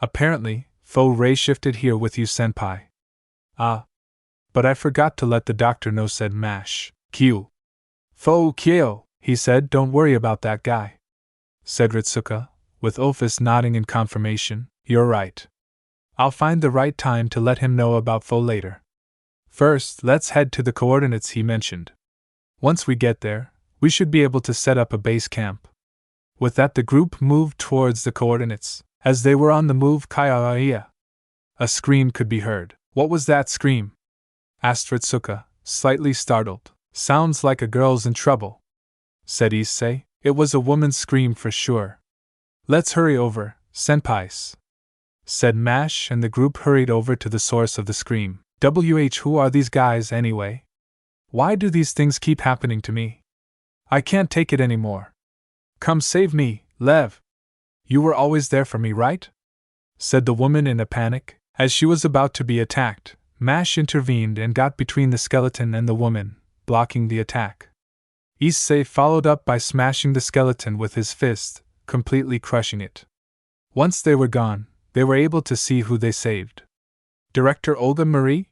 Apparently, Fo Rayshifted here with you, senpai. Ah. But I forgot to let the doctor know, said Mash. Q. Fo Kyo, he said, don't worry about that guy. Said Ritsuka, with Ophis nodding in confirmation. You're right. I'll find the right time to let him know about Fo later. First, let's head to the coordinates he mentioned. Once we get there, we should be able to set up a base camp. With that, the group moved towards the coordinates. As they were on the move, Kaiaia. A scream could be heard. What was that scream? Asked Ritsuka, slightly startled. Sounds like a girl's in trouble, said Issei. It was a woman's scream for sure. Let's hurry over, senpais, said Mash, and the group hurried over to the source of the scream. Who are these guys anyway? Why do these things keep happening to me? I can't take it anymore. Come save me, Lev. You were always there for me, right? Said the woman in a panic. As she was about to be attacked, Mash intervened and got between the skeleton and the woman, blocking the attack. Issei followed up by smashing the skeleton with his fist, completely crushing it. Once they were gone, they were able to see who they saved. Director Olga Marie?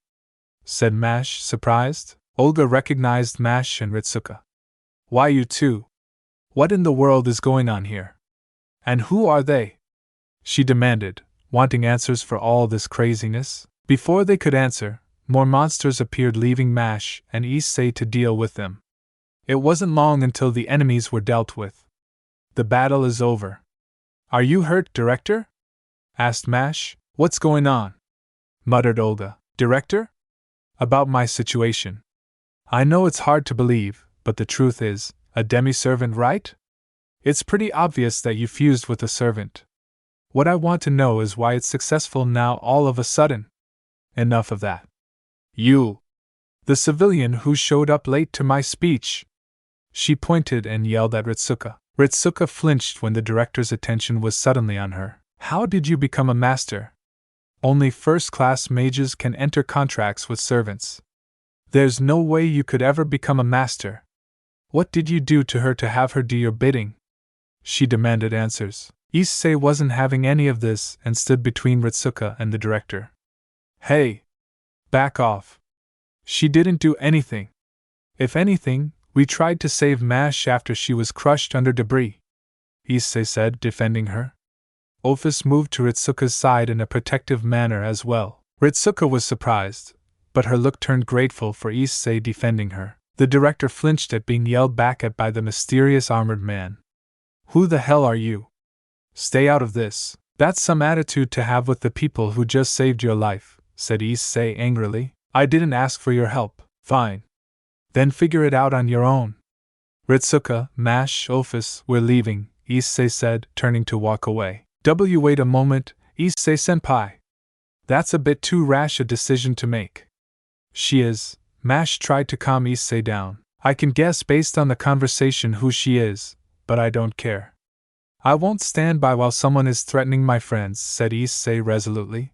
Said Mash, surprised. Olga recognized Mash and Ritsuka. Why you two? What in the world is going on here? And who are they? She demanded, wanting answers for all this craziness. Before they could answer, more monsters appeared, leaving Mash and Issei to deal with them. It wasn't long until the enemies were dealt with. The battle is over. Are you hurt, Director? Asked Mash. What's going on? Muttered Olga. Director? About my situation. I know it's hard to believe, but the truth is, a demi-servant, right? It's pretty obvious that you fused with a servant. What I want to know is why it's successful now all of a sudden. Enough of that. You! The civilian who showed up late to my speech! She pointed and yelled at Ritsuka. Ritsuka flinched when the director's attention was suddenly on her. How did you become a master? Only first-class mages can enter contracts with servants. There's no way you could ever become a master. What did you do to her to have her do your bidding? She demanded answers. Issei wasn't having any of this and stood between Ritsuka and the director. Hey! Back off. She didn't do anything. If anything, we tried to save Mash after she was crushed under debris, Issei said, defending her. Ophis moved to Ritsuka's side in a protective manner as well. Ritsuko was surprised, but her look turned grateful for Issei defending her. The director flinched at being yelled back at by the mysterious armored man. Who the hell are you? Stay out of this. That's some attitude to have with the people who just saved your life, said Issei angrily. I didn't ask for your help. Fine. Then figure it out on your own. Ritsuka, Mash, Ophis, we're leaving, Issei said, turning to walk away. Wait a moment, Issei-senpai. That's a bit too rash a decision to make. She is. Mash tried to calm Issei down. I can guess based on the conversation who she is, but I don't care. I won't stand by while someone is threatening my friends, said Issei resolutely.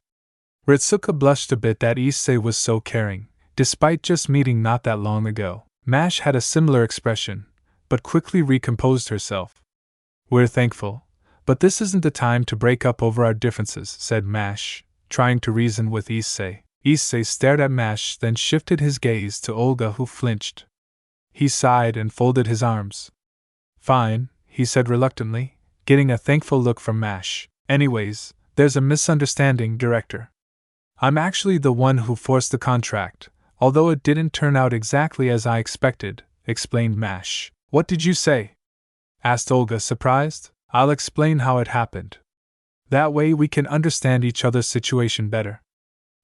Ritsuka blushed a bit that Issei was so caring, despite just meeting not that long ago. Mash had a similar expression, but quickly recomposed herself. We're thankful, but this isn't the time to break up over our differences, said Mash, trying to reason with Issei. Issei stared at Mash, then shifted his gaze to Olga, who flinched. He sighed and folded his arms. Fine, he said reluctantly, getting a thankful look from Mash. Anyways, there's a misunderstanding, director. I'm actually the one who forced the contract, although it didn't turn out exactly as I expected, explained Mash. What did you say? Asked Olga, surprised. I'll explain how it happened. That way we can understand each other's situation better.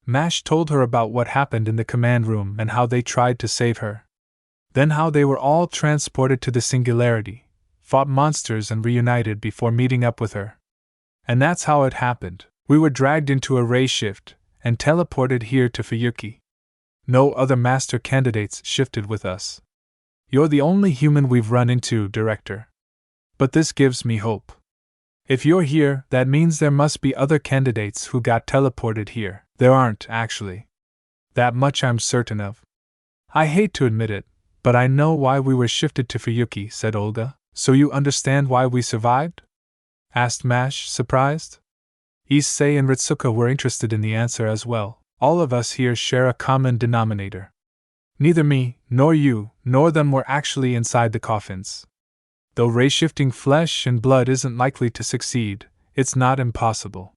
Mash told her about what happened in the command room and how they tried to save her. Then how they were all transported to the Singularity, fought monsters and reunited before meeting up with her. And that's how it happened. We were dragged into a Rayshift and teleported here to Fuyuki. No other master candidates shifted with us. You're the only human we've run into, director. But this gives me hope. If you're here, that means there must be other candidates who got teleported here. There aren't, actually. That much I'm certain of. I hate to admit it, but I know why we were shifted to Fuyuki, said Olga. So you understand why we survived? Asked Mash, surprised. Issei and Ritsuka were interested in the answer as well. All of us here share a common denominator. Neither me, nor you, nor them were actually inside the coffins. Though ray-shifting flesh and blood isn't likely to succeed, it's not impossible.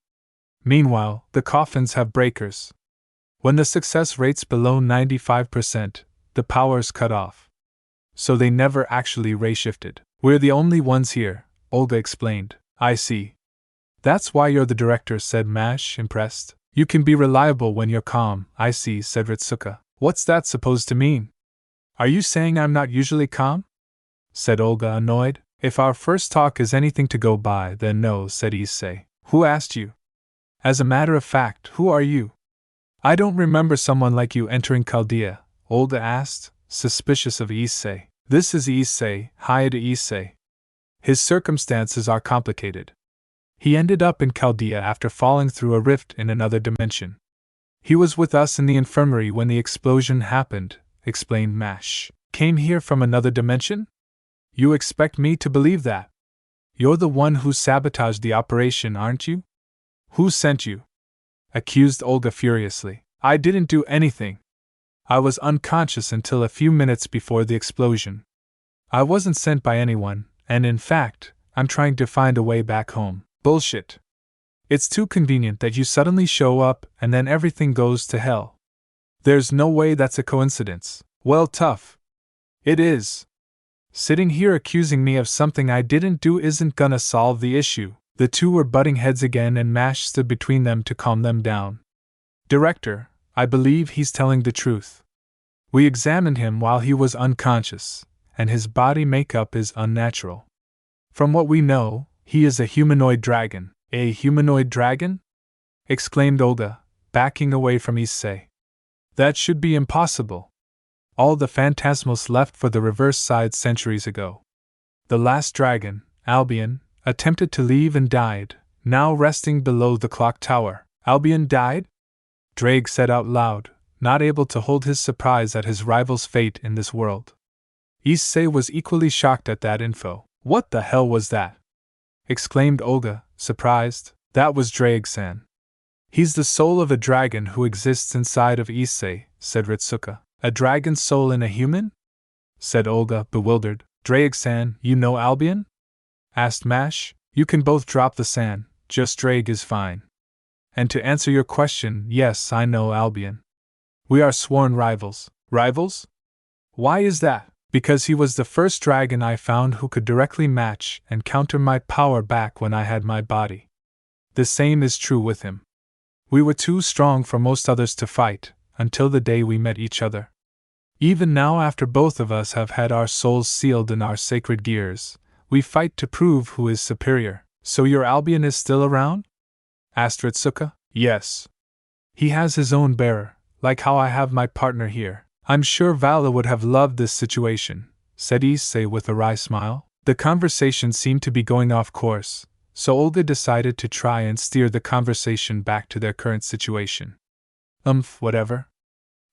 Meanwhile, the coffins have breakers. When the success rate's below 95%, the power's cut off. So they never actually ray-shifted. We're the only ones here, Olga explained. I see. That's why you're the director, said Mash, impressed. You can be reliable when you're calm, I see, said Ritsuka. What's that supposed to mean? Are you saying I'm not usually calm? Said Olga, annoyed. If our first talk is anything to go by, then no, said Issei. Who asked you? As a matter of fact, who are you? I don't remember someone like you entering Chaldea, Olga asked, suspicious of Issei. This is Issei, hired Issei. His circumstances are complicated. He ended up in Chaldea after falling through a rift in another dimension. He was with us in the infirmary when the explosion happened, explained Mash. Came here from another dimension? You expect me to believe that? You're the one who sabotaged the operation, aren't you? Who sent you? Accused Olga furiously. I didn't do anything. I was unconscious until a few minutes before the explosion. I wasn't sent by anyone, and in fact, I'm trying to find a way back home. Bullshit. It's too convenient that you suddenly show up and then everything goes to hell. There's no way that's a coincidence. Well, tough. It is. Sitting here accusing me of something I didn't do isn't gonna solve the issue. The two were butting heads again and Mash stood between them to calm them down. Director, I believe he's telling the truth. We examined him while he was unconscious, and his body makeup is unnatural. From what we know, he is a humanoid dragon. A humanoid dragon? Exclaimed Olga, backing away from Issei. That should be impossible. All the phantasmals left for the reverse side centuries ago. The last dragon, Albion, attempted to leave and died, now resting below the clock tower. Albion died? Drake said out loud, not able to hold his surprise at his rival's fate in this world. Issei was equally shocked at that info. What the hell was that? Exclaimed Olga, surprised. That was Drake-san. He's the soul of a dragon who exists inside of Issei, said Ritsuka. A dragon's soul in a human? Said Olga, bewildered. Drake-san, you know Albion? Asked Mash. You can both drop the san, just Drake is fine. And to answer your question, yes, I know Albion. We are sworn rivals. Rivals? Why is that? Because he was the first dragon I found who could directly match and counter my power back when I had my body. The same is true with him. We were too strong for most others to fight, until the day we met each other. Even now, after both of us have had our souls sealed in our sacred gears, we fight to prove who is superior. So your Albion is still around? Asked Ritsuka. Yes. He has his own bearer, like how I have my partner here. I'm sure Vala would have loved this situation, said Issei with a wry smile. The conversation seemed to be going off course, so Olga decided to try and steer the conversation back to their current situation. Whatever.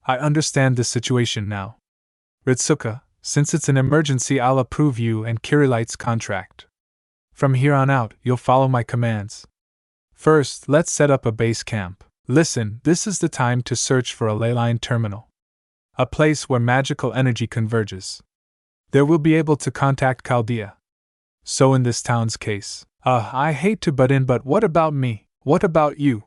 I understand the situation now. Ritsuka, since it's an emergency, I'll approve you and Kirilite's contract. From here on out, you'll follow my commands. First, let's set up a base camp. Listen, this is the time to search for a leyline terminal. A place where magical energy converges. There we'll be able to contact Chaldea. So in this town's case, I hate to butt in, but what about me? What about you?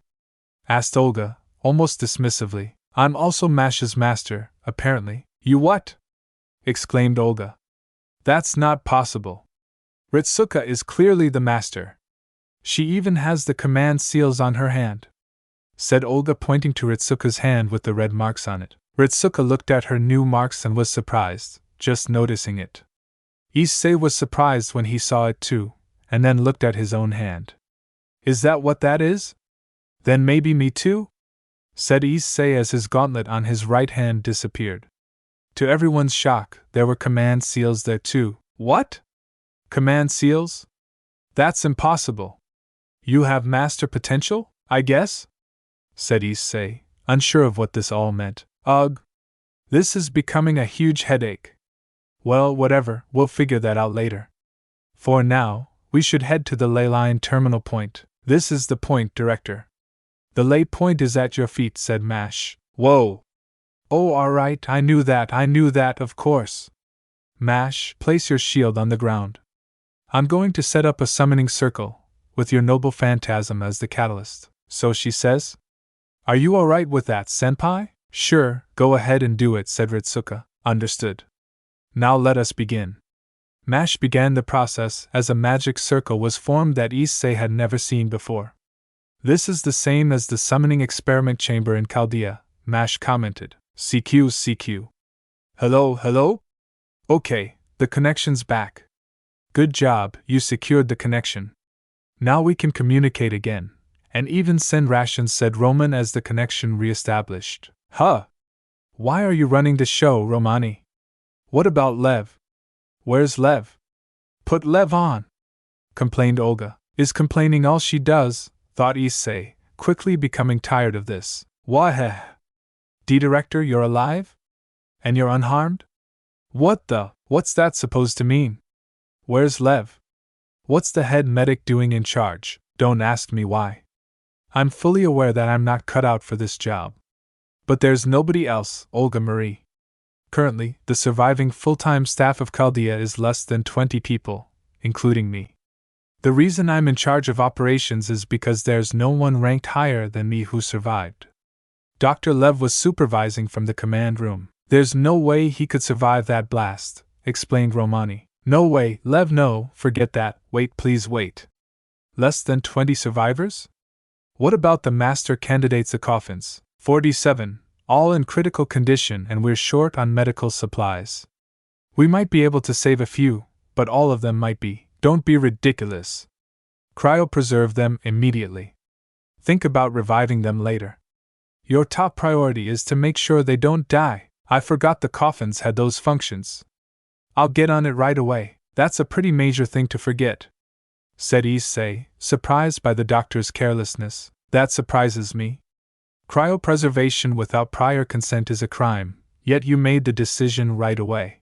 Asked Olga, almost dismissively. I'm also Mash's master, apparently. You what? Exclaimed Olga. That's not possible. Ritsuka is clearly the master. She even has the command seals on her hand, said Olga, pointing to Ritsuka's hand with the red marks on it. Ritsuka looked at her new marks and was surprised, just noticing it. Issei was surprised when he saw it too, and then looked at his own hand. Is that what that is? Then maybe me too? Said Issei as his gauntlet on his right hand disappeared. To everyone's shock, there were command seals there too. What? Command seals? That's impossible. You have master potential, I guess? Said Issei, unsure of what this all meant. Ugh. This is becoming a huge headache. Well, whatever, we'll figure that out later. For now, we should head to the leyline terminal point. This is the point, Director. The ley point is at your feet, said Mash. Whoa. Oh, alright, I knew that, of course. Mash, place your shield on the ground. I'm going to set up a summoning circle, with your noble phantasm as the catalyst. So she says? Are you alright with that, senpai? Sure, go ahead and do it, said Ritsuka. Understood. Now let us begin. Mash began the process as a magic circle was formed that Issei had never seen before. This is the same as the summoning experiment chamber in Chaldea, Mash commented. CQ. Hello? Okay, the connection's back. Good job, you secured the connection. Now we can communicate again, and even send rations, said Roman as the connection re-established. Huh? Why are you running the show, Romani? What about Lev? Where's Lev? Put Lev on, complained Olga. Is complaining all she does, thought Issei, quickly becoming tired of this. Why? D-Director, you're alive? And you're unharmed? What's that supposed to mean? Where's Lev? What's the head medic doing in charge? Don't ask me why. I'm fully aware that I'm not cut out for this job. But there's nobody else, Olga Marie. Currently, the surviving full-time staff of Chaldea is less than 20 people, including me. The reason I'm in charge of operations is because there's no one ranked higher than me who survived. Dr. Lev was supervising from the command room. There's no way he could survive that blast, explained Romani. No way, Lev, no, forget that, wait, please wait. Less than 20 survivors? What about the master candidates, the coffins? 47, all in critical condition, and we're short on medical supplies. We might be able to save a few, but all of them might be. Don't be ridiculous. Cryopreserve them immediately. Think about reviving them later. Your top priority is to make sure they don't die. I forgot the coffins had those functions. I'll get on it right away. That's a pretty major thing to forget, said Issei, surprised by the doctor's carelessness. That surprises me. Cryopreservation without prior consent is a crime, yet you made the decision right away.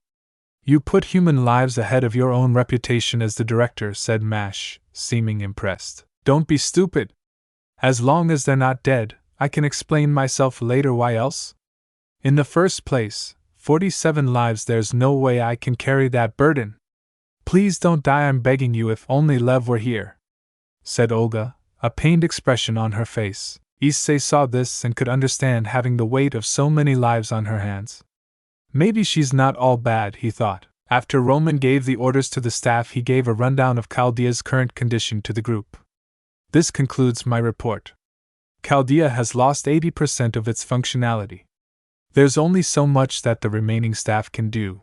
You put human lives ahead of your own reputation as the director, said Mash, seeming impressed. Don't be stupid. As long as they're not dead, I can explain myself later. Why else? In the first place, 47 lives, there's no way I can carry that burden. Please don't die, I'm begging you, if only Lev were here, said Olga, a pained expression on her face. Issei saw this and could understand having the weight of so many lives on her hands. Maybe she's not all bad, he thought. After Roman gave the orders to the staff, he gave a rundown of Chaldea's current condition to the group. This concludes my report. Chaldea has lost 80% of its functionality. There's only so much that the remaining staff can do.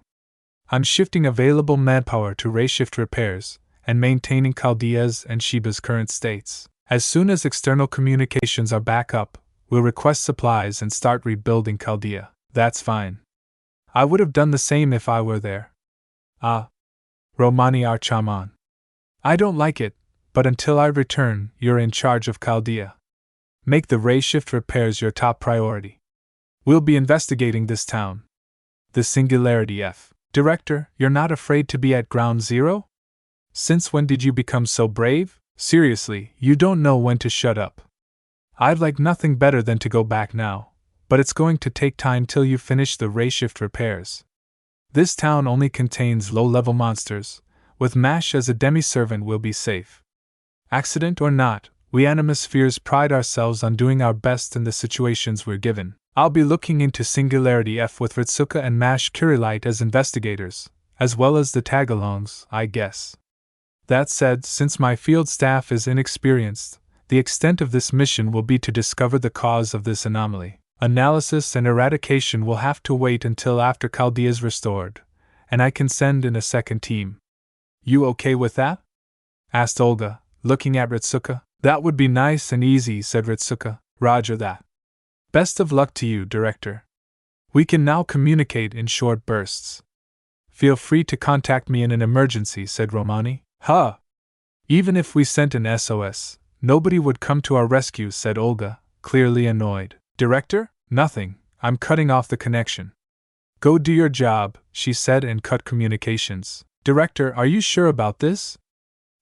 I'm shifting available manpower to Rayshift repairs and maintaining Chaldea's and Sheba's current states. As soon as external communications are back up, we'll request supplies and start rebuilding Chaldea. That's fine. I would have done the same if I were there. Ah. Romani Archaman. I don't like it, but until I return, you're in charge of Chaldea. Make the Rayshift repairs your top priority. We'll be investigating this town. The Singularity F. Director, you're not afraid to be at ground zero? Since when did you become so brave? Seriously, you don't know when to shut up. I'd like nothing better than to go back now, but it's going to take time till you finish the Rayshift repairs. This town only contains low-level monsters. With MASH as a demi-servant we'll be safe. Accident or not, we Animuspheres pride ourselves on doing our best in the situations we're given. I'll be looking into Singularity F with Ritsuka and MASH Kirilite as investigators, as well as the tagalongs, I guess. That said, since my field staff is inexperienced, the extent of this mission will be to discover the cause of this anomaly. Analysis and eradication will have to wait until after Chaldea is restored, and I can send in a second team. You okay with that? Asked Olga, looking at Ritsuka. That would be nice and easy, said Ritsuka. Roger that. Best of luck to you, Director. We can now communicate in short bursts. Feel free to contact me in an emergency, said Romani. Huh! Even if we sent an SOS, nobody would come to our rescue, said Olga, clearly annoyed. Director? Nothing, I'm cutting off the connection. Go do your job, she said and cut communications. Director, are you sure about this?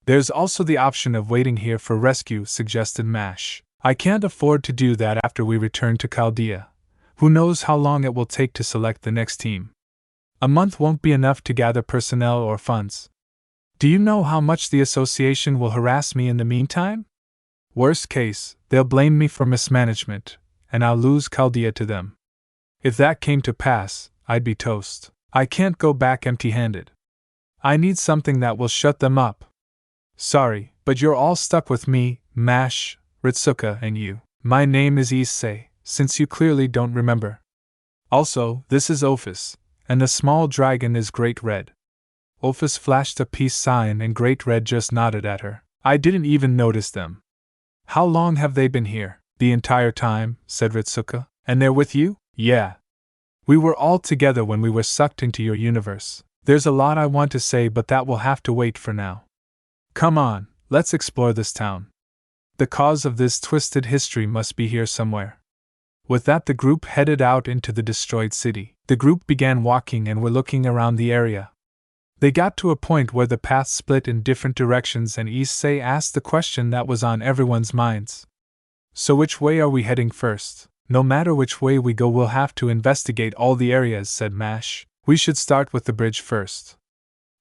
There's also the option of waiting here for rescue, suggested MASH. I can't afford to do that after we return to Chaldea. Who knows how long it will take to select the next team? A month won't be enough to gather personnel or funds. Do you know how much the association will harass me in the meantime? Worst case, they'll blame me for mismanagement, and I'll lose Chaldea to them. If that came to pass, I'd be toast. I can't go back empty-handed. I need something that will shut them up. Sorry, but you're all stuck with me, MASH, Ritsuka, and you. My name is Issei, since you clearly don't remember. Also, this is Ophis, and the small dragon is Great Red. Ophis flashed a peace sign and Great Red just nodded at her. I didn't even notice them. How long have they been here? The entire time, said Ritsuka. And they're with you? Yeah. We were all together when we were sucked into your universe. There's a lot I want to say, but that will have to wait for now. Come on, let's explore this town. The cause of this twisted history must be here somewhere. With that, the group headed out into the destroyed city. The group began walking and were looking around the area. They got to a point where the path split in different directions and Issei asked the question that was on everyone's minds. So which way are we heading first? No matter which way we go, we'll have to investigate all the areas, said MASH. We should start with the bridge first.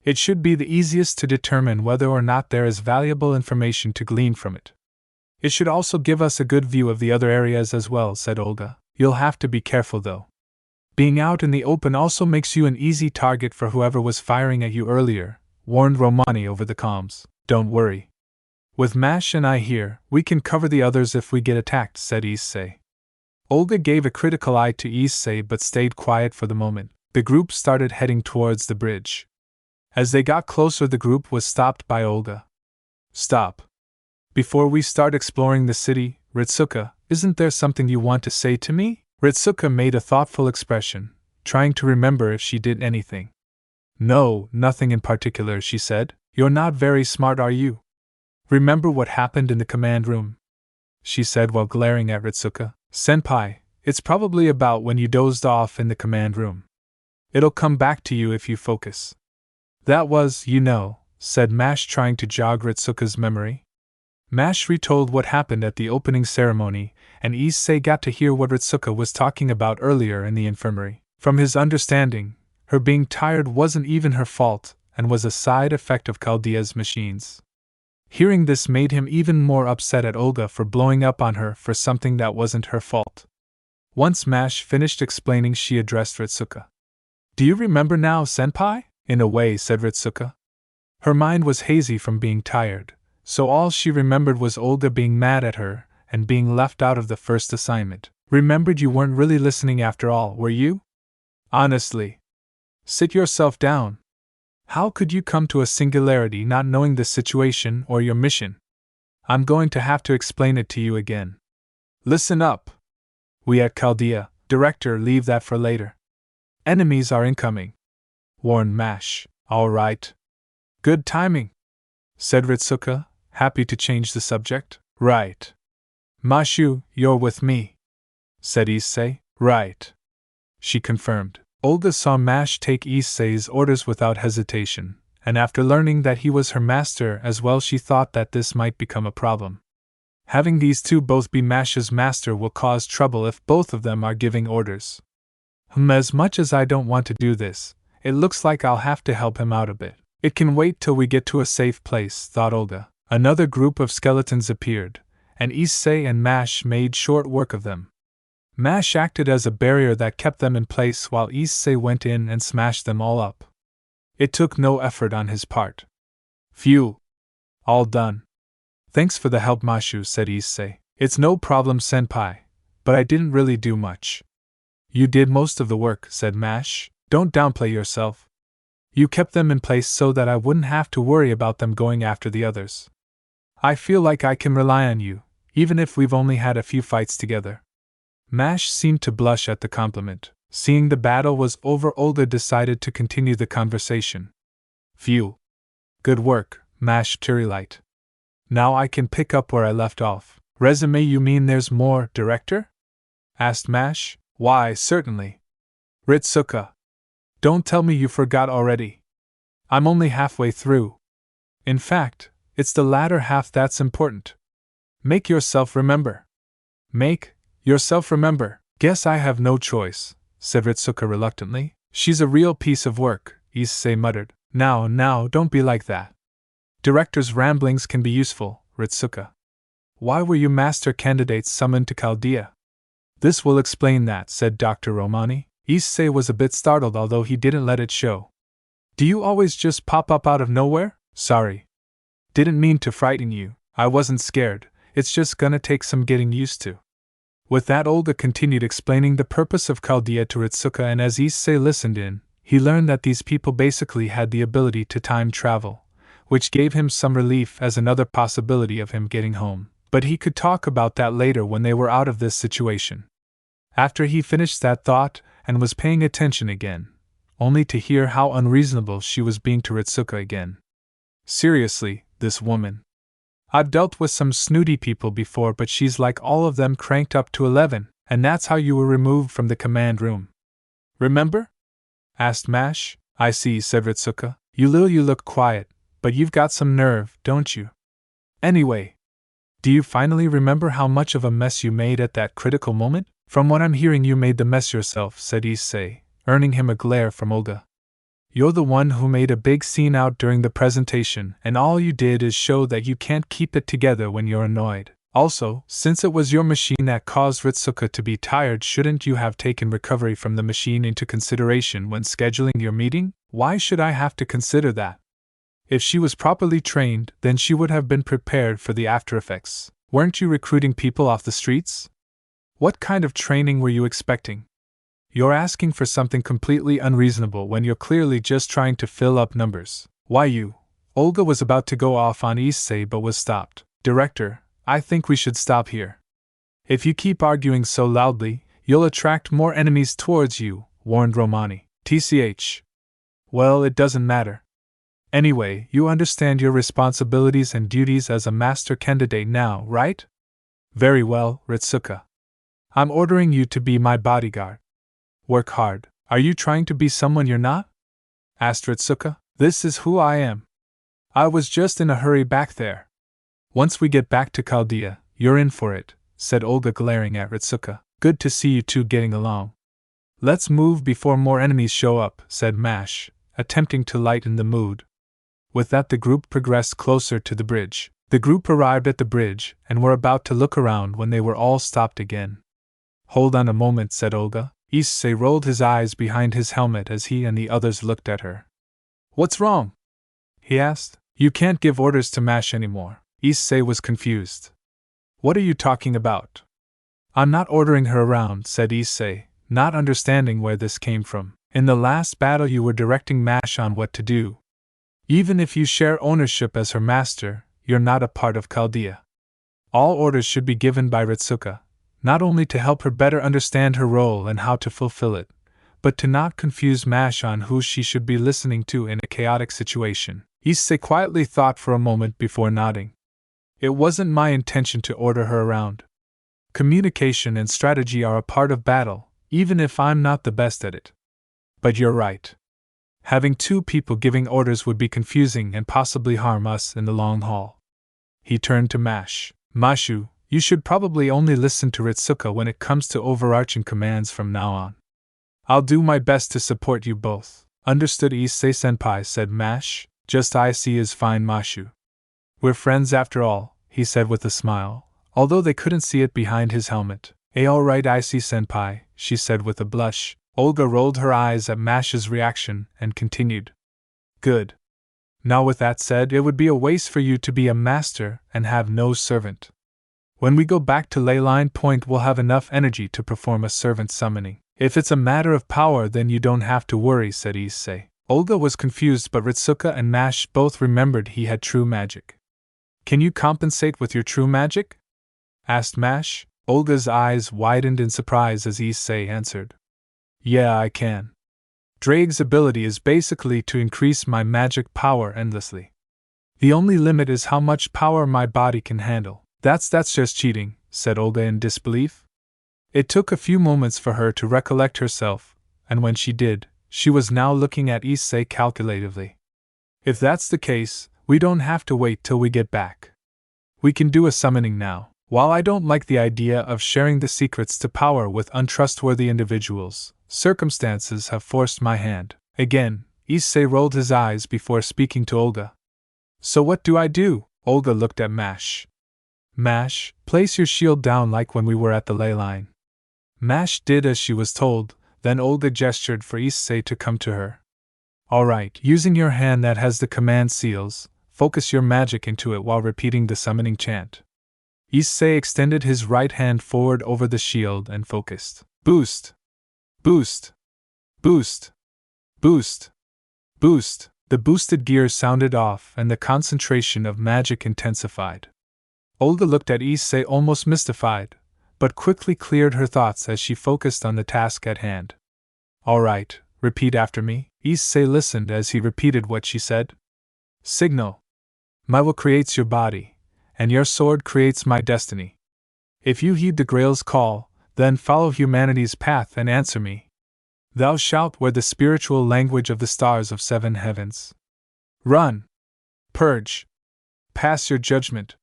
It should be the easiest to determine whether or not there is valuable information to glean from it. It should also give us a good view of the other areas as well, said Olga. You'll have to be careful though. Being out in the open also makes you an easy target for whoever was firing at you earlier, warned Romani over the comms. Don't worry. With MASH and I here, we can cover the others if we get attacked, said Issei. Olga gave a critical eye to Issei but stayed quiet for the moment. The group started heading towards the bridge. As they got closer, the group was stopped by Olga. Stop. Before we start exploring the city, Ritsuka, isn't there something you want to say to me? Ritsuka made a thoughtful expression, trying to remember if she did anything. No, nothing in particular, she said. You're not very smart, are you? Remember what happened in the command room? She said while glaring at Ritsuka. Senpai, it's probably about when you dozed off in the command room. It'll come back to you if you focus. That was, said MASH, trying to jog Ritsuka's memory. MASH retold what happened at the opening ceremony, and Issei got to hear what Ritsuka was talking about earlier in the infirmary. From his understanding, her being tired wasn't even her fault, and was a side effect of Chaldea's machines. Hearing this made him even more upset at Olga for blowing up on her for something that wasn't her fault. Once Mash finished explaining, she addressed Ritsuka. Do you remember now, senpai? In a way, said Ritsuka. Her mind was hazy from being tired, so all she remembered was Olga being mad at her and being left out of the first assignment. Remembered you weren't really listening after all, were you? Honestly. Sit yourself down. How could you come to a singularity not knowing the situation or your mission? I'm going to have to explain it to you again. Listen up. We at Chaldea, Director, leave that for later. Enemies are incoming, warned Mash. All right. Good timing, said Ritsuka, happy to change the subject. Right. Mashu, you're with me, said Issei. Right. She confirmed. Olga saw Mash take Issei's orders without hesitation, and after learning that he was her master as well, she thought that this might become a problem. Having these two both be Mash's master will cause trouble if both of them are giving orders. As much as I don't want to do this, it looks like I'll have to help him out a bit. It can wait till we get to a safe place, thought Olga. Another group of skeletons appeared, and Issei and Mash made short work of them. Mash acted as a barrier that kept them in place while Issei went in and smashed them all up. It took no effort on his part. Phew. All done. Thanks for the help, Mashu, said Issei. It's no problem, senpai, but I didn't really do much. You did most of the work, said Mash. Don't downplay yourself. You kept them in place so that I wouldn't have to worry about them going after the others. I feel like I can rely on you, even if we've only had a few fights together. Mash seemed to blush at the compliment. Seeing the battle was over, Olga decided to continue the conversation. Phew. Good work, Mash Turilight. Now I can pick up where I left off. Resume, you mean there's more, Director? Asked Mash. Why, certainly. Ritsuka. Don't tell me you forgot already. I'm only halfway through. In fact, it's the latter half that's important. Make yourself remember. Make yourself remember. Guess I have no choice, said Ritsuka reluctantly. She's a real piece of work, Issei muttered. Now, don't be like that. Director's ramblings can be useful, Ritsuka. Why were you master candidates summoned to Chaldea? This will explain that, said Dr. Romani. Issei was a bit startled, although he didn't let it show. Do you always just pop up out of nowhere? Sorry. Didn't mean to frighten you. I wasn't scared. It's just gonna take some getting used to. With that, Olga continued explaining the purpose of Chaldea to Ritsuka, and as Issei listened in, he learned that these people basically had the ability to time travel, which gave him some relief as another possibility of him getting home. But he could talk about that later when they were out of this situation. After he finished that thought and was paying attention again, only to hear how unreasonable she was being to Ritsuka again. Seriously, this woman. I've dealt with some snooty people before, but she's like all of them cranked up to 11, and that's how you were removed from the command room. Remember? Asked Mash. I see, said Ritsuka. You look quiet, but you've got some nerve, don't you? Anyway, do you finally remember how much of a mess you made at that critical moment? From what I'm hearing, you made the mess yourself, said Issei, earning him a glare from Olga. You're the one who made a big scene out during the presentation, and all you did is show that you can't keep it together when you're annoyed. Also, since it was your machine that caused Ritsuka to be tired, shouldn't you have taken recovery from the machine into consideration when scheduling your meeting? Why should I have to consider that? If she was properly trained, then she would have been prepared for the after effects. Weren't you recruiting people off the streets? What kind of training were you expecting? You're asking for something completely unreasonable when you're clearly just trying to fill up numbers. Why you? Olga was about to go off on Issei but was stopped. Director, I think we should stop here. If you keep arguing so loudly, you'll attract more enemies towards you, warned Romani. TCH. Well, it doesn't matter. Anyway, you understand your responsibilities and duties as a master candidate now, right? Very well, Ritsuka. I'm ordering you to be my bodyguard. Work hard. Are you trying to be someone you're not? Asked Ritsuka. This is who I am. I was just in a hurry back there. Once we get back to Chaldea, you're in for it, said Olga, glaring at Ritsuka. Good to see you two getting along. Let's move before more enemies show up, said Mash, attempting to lighten the mood. With that, the group progressed closer to the bridge. The group arrived at the bridge and were about to look around when they were all stopped again. Hold on a moment, said Olga. Issei rolled his eyes behind his helmet as he and the others looked at her. What's wrong? He asked. You can't give orders to Mash anymore. Issei was confused. What are you talking about? I'm not ordering her around, said Issei, not understanding where this came from. In the last battle you were directing Mash on what to do. Even if you share ownership as her master, you're not a part of Chaldea. All orders should be given by Ritsuka, not only to help her better understand her role and how to fulfill it, but to not confuse Mash on who she should be listening to in a chaotic situation. Issei quietly thought for a moment before nodding. It wasn't my intention to order her around. Communication and strategy are a part of battle, even if I'm not the best at it. But you're right. Having two people giving orders would be confusing and possibly harm us in the long haul. He turned to Mash. Mashu, you should probably only listen to Ritsuka when it comes to overarching commands from now on. I'll do my best to support you both. Understood, Issei-senpai, said Mash. Just Issei is fine, Mashu. We're friends after all, he said with a smile, although they couldn't see it behind his helmet. Alright, Issei-senpai, she said with a blush. Olga rolled her eyes at Mash's reaction and continued. Good. Now with that said, it would be a waste for you to be a master and have no servant. When we go back to Leyline Point we'll have enough energy to perform a servant summoning. If it's a matter of power then you don't have to worry, said Issei. Olga was confused but Ritsuka and Mash both remembered he had true magic. Can you compensate with your true magic? Asked Mash. Olga's eyes widened in surprise as Issei answered. Yeah, I can. Drake's ability is basically to increase my magic power endlessly. The only limit is how much power my body can handle. That's just cheating, said Olga in disbelief. It took a few moments for her to recollect herself, and when she did, she was now looking at Issei calculatively. If that's the case, we don't have to wait till we get back. We can do a summoning now. While I don't like the idea of sharing the secrets to power with untrustworthy individuals, circumstances have forced my hand. Again, Issei rolled his eyes before speaking to Olga. So what do I do? Olga looked at Mash. Mash, place your shield down like when we were at the ley line. Mash did as she was told, then Olga gestured for Issei to come to her. Alright, using your hand that has the command seals, focus your magic into it while repeating the summoning chant. Issei extended his right hand forward over the shield and focused. Boost! Boost! Boost! Boost! Boost! The boosted gear sounded off and the concentration of magic intensified. Olga looked at Issei almost mystified, but quickly cleared her thoughts as she focused on the task at hand. Alright, repeat after me. Issei listened as he repeated what she said. Signal. My will creates your body, and your sword creates my destiny. If you heed the Grail's call, then follow humanity's path and answer me. Thou shalt wear the spiritual language of the stars of seven heavens. Run. Purge. Pass your judgment.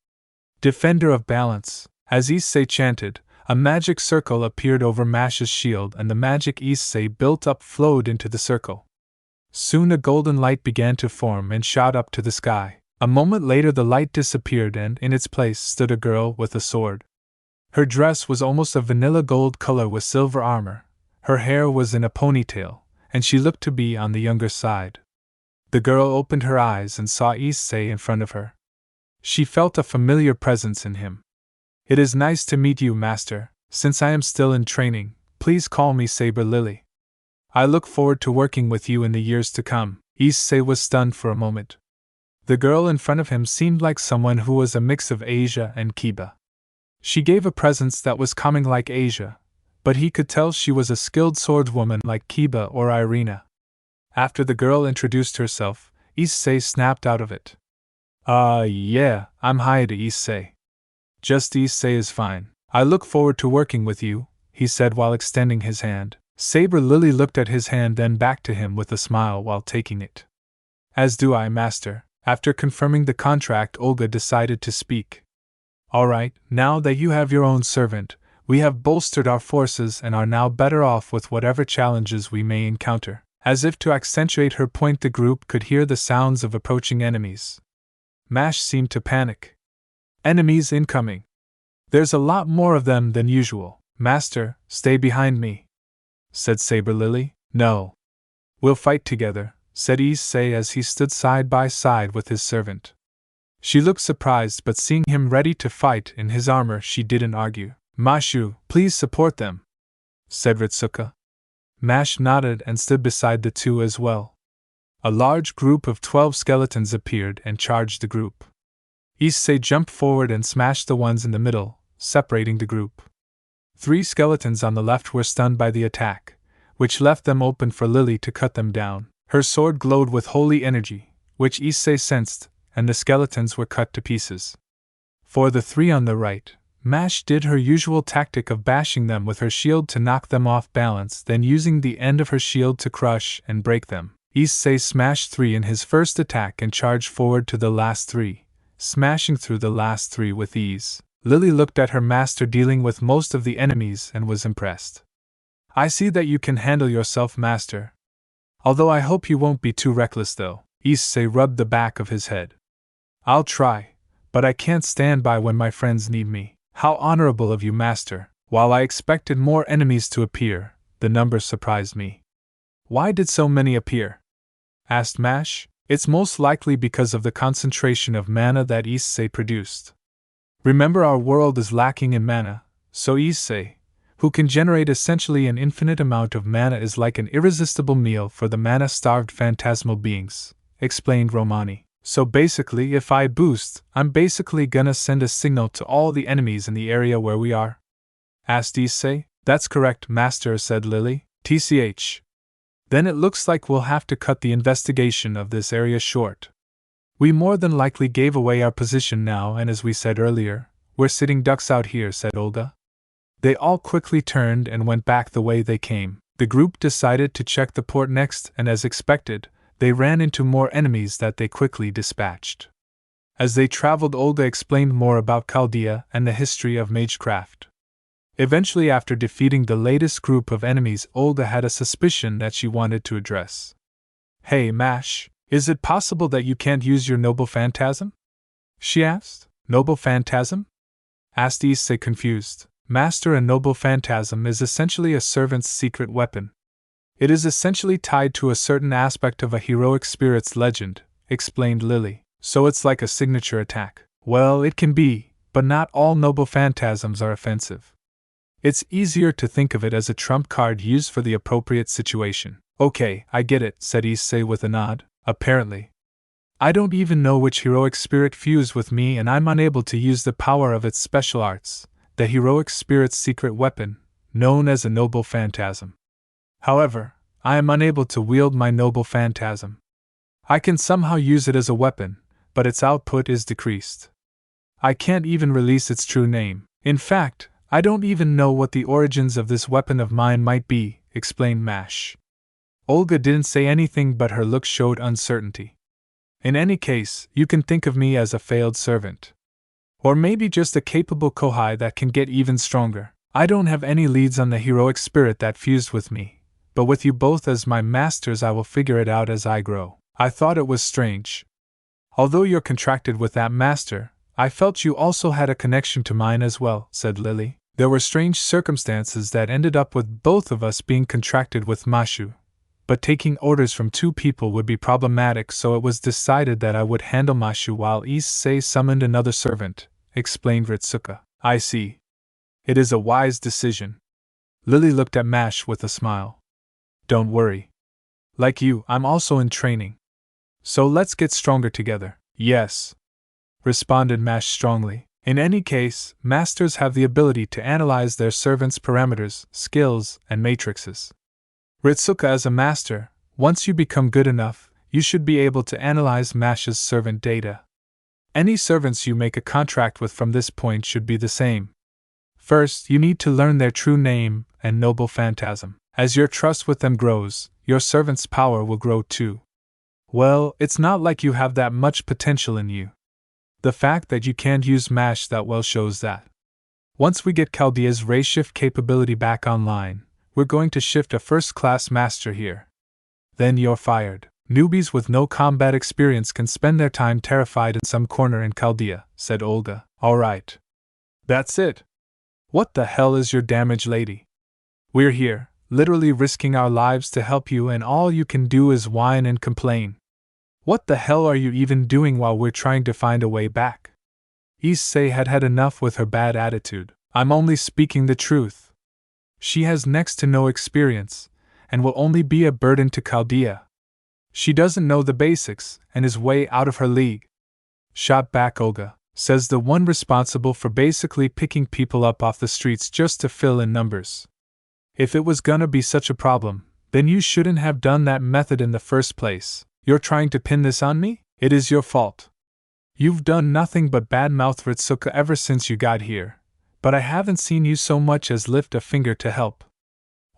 Defender of balance. As Issei chanted, a magic circle appeared over Mash's shield and the magic Issei built up flowed into the circle. Soon a golden light began to form and shot up to the sky. A moment later the light disappeared and in its place stood a girl with a sword. Her dress was almost a vanilla gold color with silver armor, her hair was in a ponytail, and she looked to be on the younger side. The girl opened her eyes and saw Issei in front of her. She felt a familiar presence in him. It is nice to meet you, Master. Since I am still in training, please call me Saber Lily. I look forward to working with you in the years to come. Issei was stunned for a moment. The girl in front of him seemed like someone who was a mix of Asia and Kiba. She gave a presence that was calming like Asia, but he could tell she was a skilled swordswoman like Kiba or Irina. After the girl introduced herself, Issei snapped out of it. Yeah, I'm Hayate Issei. Just Issei is fine. I look forward to working with you, he said while extending his hand. Saber Lily looked at his hand then back to him with a smile while taking it. As do I, Master. After confirming the contract, Olga decided to speak. Alright, now that you have your own servant, we have bolstered our forces and are now better off with whatever challenges we may encounter. As if to accentuate her point, the group could hear the sounds of approaching enemies. Mash seemed to panic. Enemies incoming. There's a lot more of them than usual. Master, stay behind me, said Saber Lily. No. We'll fight together, said Issei as he stood side by side with his servant. She looked surprised, but seeing him ready to fight in his armor, she didn't argue. Mashu, please support them, said Ritsuka. Mash nodded and stood beside the two as well. A large group of 12 skeletons appeared and charged the group. Issei jumped forward and smashed the ones in the middle, separating the group. 3 skeletons on the left were stunned by the attack, which left them open for Lily to cut them down. Her sword glowed with holy energy, which Issei sensed, and the skeletons were cut to pieces. For the 3 on the right, Mash did her usual tactic of bashing them with her shield to knock them off balance, then using the end of her shield to crush and break them. Issei smashed 3 in his first attack and charged forward to the last 3, smashing through the last 3 with ease. Lily looked at her master dealing with most of the enemies and was impressed. I see that you can handle yourself, master. Although I hope you won't be too reckless though. Issei rubbed the back of his head. I'll try, but I can't stand by when my friends need me. How honorable of you, master. While I expected more enemies to appear, the number surprised me. Why did so many appear? Asked Mash. It's most likely because of the concentration of mana that Issei produced. Remember, our world is lacking in mana, so Issei, who can generate essentially an infinite amount of mana, is like an irresistible meal for the mana-starved phantasmal beings, explained Romani. So basically, if I boost, I'm basically gonna send a signal to all the enemies in the area where we are? Asked Issei. That's correct, master, said Lily. TCH. Then it looks like we'll have to cut the investigation of this area short. We more than likely gave away our position now, and as we said earlier, we're sitting ducks out here, said Olga. They all quickly turned and went back the way they came. The group decided to check the port next, and as expected, they ran into more enemies that they quickly dispatched. As they traveled, Olga explained more about Chaldea and the history of magecraft. Eventually, after defeating the latest group of enemies, Olga had a suspicion that she wanted to address. Hey, Mash, is it possible that you can't use your noble phantasm? She asked. Noble phantasm? Asked Issei, confused. Master, a noble phantasm is essentially a servant's secret weapon. It is essentially tied to a certain aspect of a heroic spirit's legend, explained Lily. So it's like a signature attack. Well, it can be, but not all noble phantasms are offensive. It's easier to think of it as a trump card used for the appropriate situation. Okay, I get it, said Issei with a nod. Apparently. I don't even know which heroic spirit fused with me, and I'm unable to use the power of its special arts, the heroic spirit's secret weapon, known as a noble phantasm. However, I am unable to wield my noble phantasm. I can somehow use it as a weapon, but its output is decreased. I can't even release its true name. In fact, I don't even know what the origins of this weapon of mine might be, explained Mash. Olga didn't say anything, but her look showed uncertainty. In any case, you can think of me as a failed servant. Or maybe just a capable kohai that can get even stronger. I don't have any leads on the heroic spirit that fused with me, but with you both as my masters I will figure it out as I grow. I thought it was strange. Although you're contracted with that master, I felt you also had a connection to mine as well, said Lily. There were strange circumstances that ended up with both of us being contracted with Mashu, but taking orders from 2 people would be problematic, so it was decided that I would handle Mashu while Issei summoned another servant, explained Ritsuka. I see. It is a wise decision. Lily looked at Mash with a smile. Don't worry. Like you, I'm also in training. So let's get stronger together. Yes, responded Mash strongly. In any case, masters have the ability to analyze their servants' parameters, skills, and matrices. Ritsuka, as a master, once you become good enough, you should be able to analyze Mash's servant data. Any servants you make a contract with from this point should be the same. First, you need to learn their true name and noble phantasm. As your trust with them grows, your servant's power will grow too. Well, it's not like you have that much potential in you. The fact that you can't use Mash that well shows that. Once we get Chaldea's Rayshift capability back online, we're going to shift a first-class master here. Then you're fired. Newbies with no combat experience can spend their time terrified in some corner in Chaldea, said Olga. Alright. That's it. What the hell is your damage, lady? We're here, literally risking our lives to help you, and all you can do is whine and complain. What the hell are you even doing while we're trying to find a way back? Issei had had enough with her bad attitude. I'm only speaking the truth. She has next to no experience, and will only be a burden to Chaldea. She doesn't know the basics, and is way out of her league. Shot back Olga, says the one responsible for basically picking people up off the streets just to fill in numbers. If it was gonna be such a problem, then you shouldn't have done that method in the first place. You're trying to pin this on me? It is your fault. You've done nothing but badmouth Ritsuka ever since you got here, but I haven't seen you so much as lift a finger to help.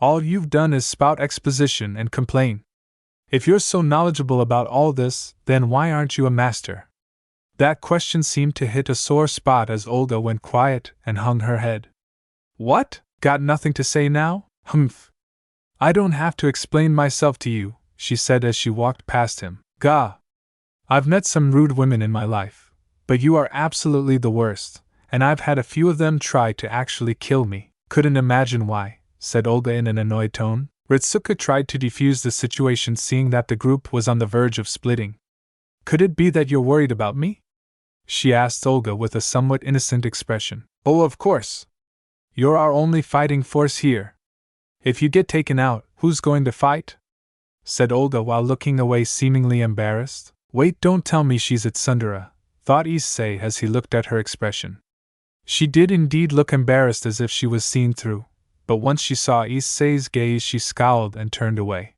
All you've done is spout exposition and complain. If you're so knowledgeable about all this, then why aren't you a master? That question seemed to hit a sore spot as Olga went quiet and hung her head. What? Got nothing to say now? Humph. I don't have to explain myself to you, she said as she walked past him. Gah. I've met some rude women in my life, but you are absolutely the worst, and I've had a few of them try to actually kill me. Couldn't imagine why, said Olga in an annoyed tone. Ritsuka tried to defuse the situation, seeing that the group was on the verge of splitting. Could it be that you're worried about me? She asked Olga with a somewhat innocent expression. Oh, of course. You're our only fighting force here. If you get taken out, who's going to fight? Said Olga while looking away, seemingly embarrassed. Wait, don't tell me she's at Tsundere, thought Issei as he looked at her expression. She did indeed look embarrassed, as if she was seen through, but once she saw Issei's gaze she scowled and turned away.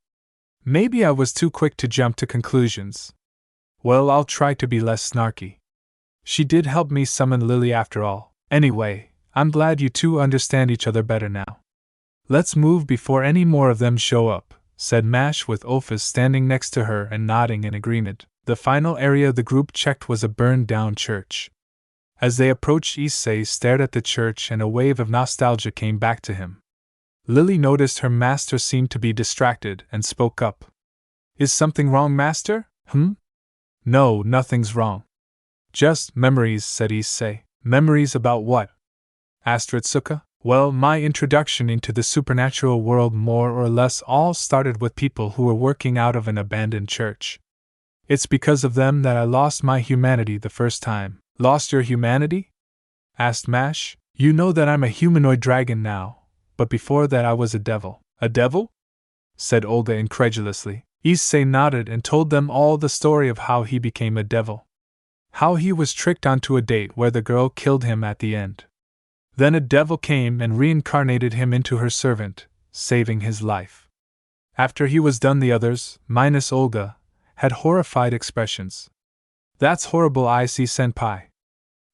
Maybe I was too quick to jump to conclusions. Well, I'll try to be less snarky. She did help me summon Lily after all. Anyway, I'm glad you two understand each other better now. Let's move before any more of them show up, said Mash, with Ophis standing next to her and nodding in agreement. The final area the group checked was a burned-down church. As they approached, Issei stared at the church and a wave of nostalgia came back to him. Lily noticed her master seemed to be distracted and spoke up. Is something wrong, master? No, nothing's wrong. Just memories, said Issei. Memories about what? Asked Ritsuka. Well, my introduction into the supernatural world more or less all started with people who were working out of an abandoned church. It's because of them that I lost my humanity the first time. Lost your humanity? Asked Mash. You know that I'm a humanoid dragon now, but before that I was a devil. A devil? Said Olga incredulously. Issei nodded and told them all the story of how he became a devil. How he was tricked onto a date where the girl killed him at the end. Then a devil came and reincarnated him into her servant, saving his life. After he was done, the others, minus Olga, had horrified expressions. That's horrible, Issei-senpai.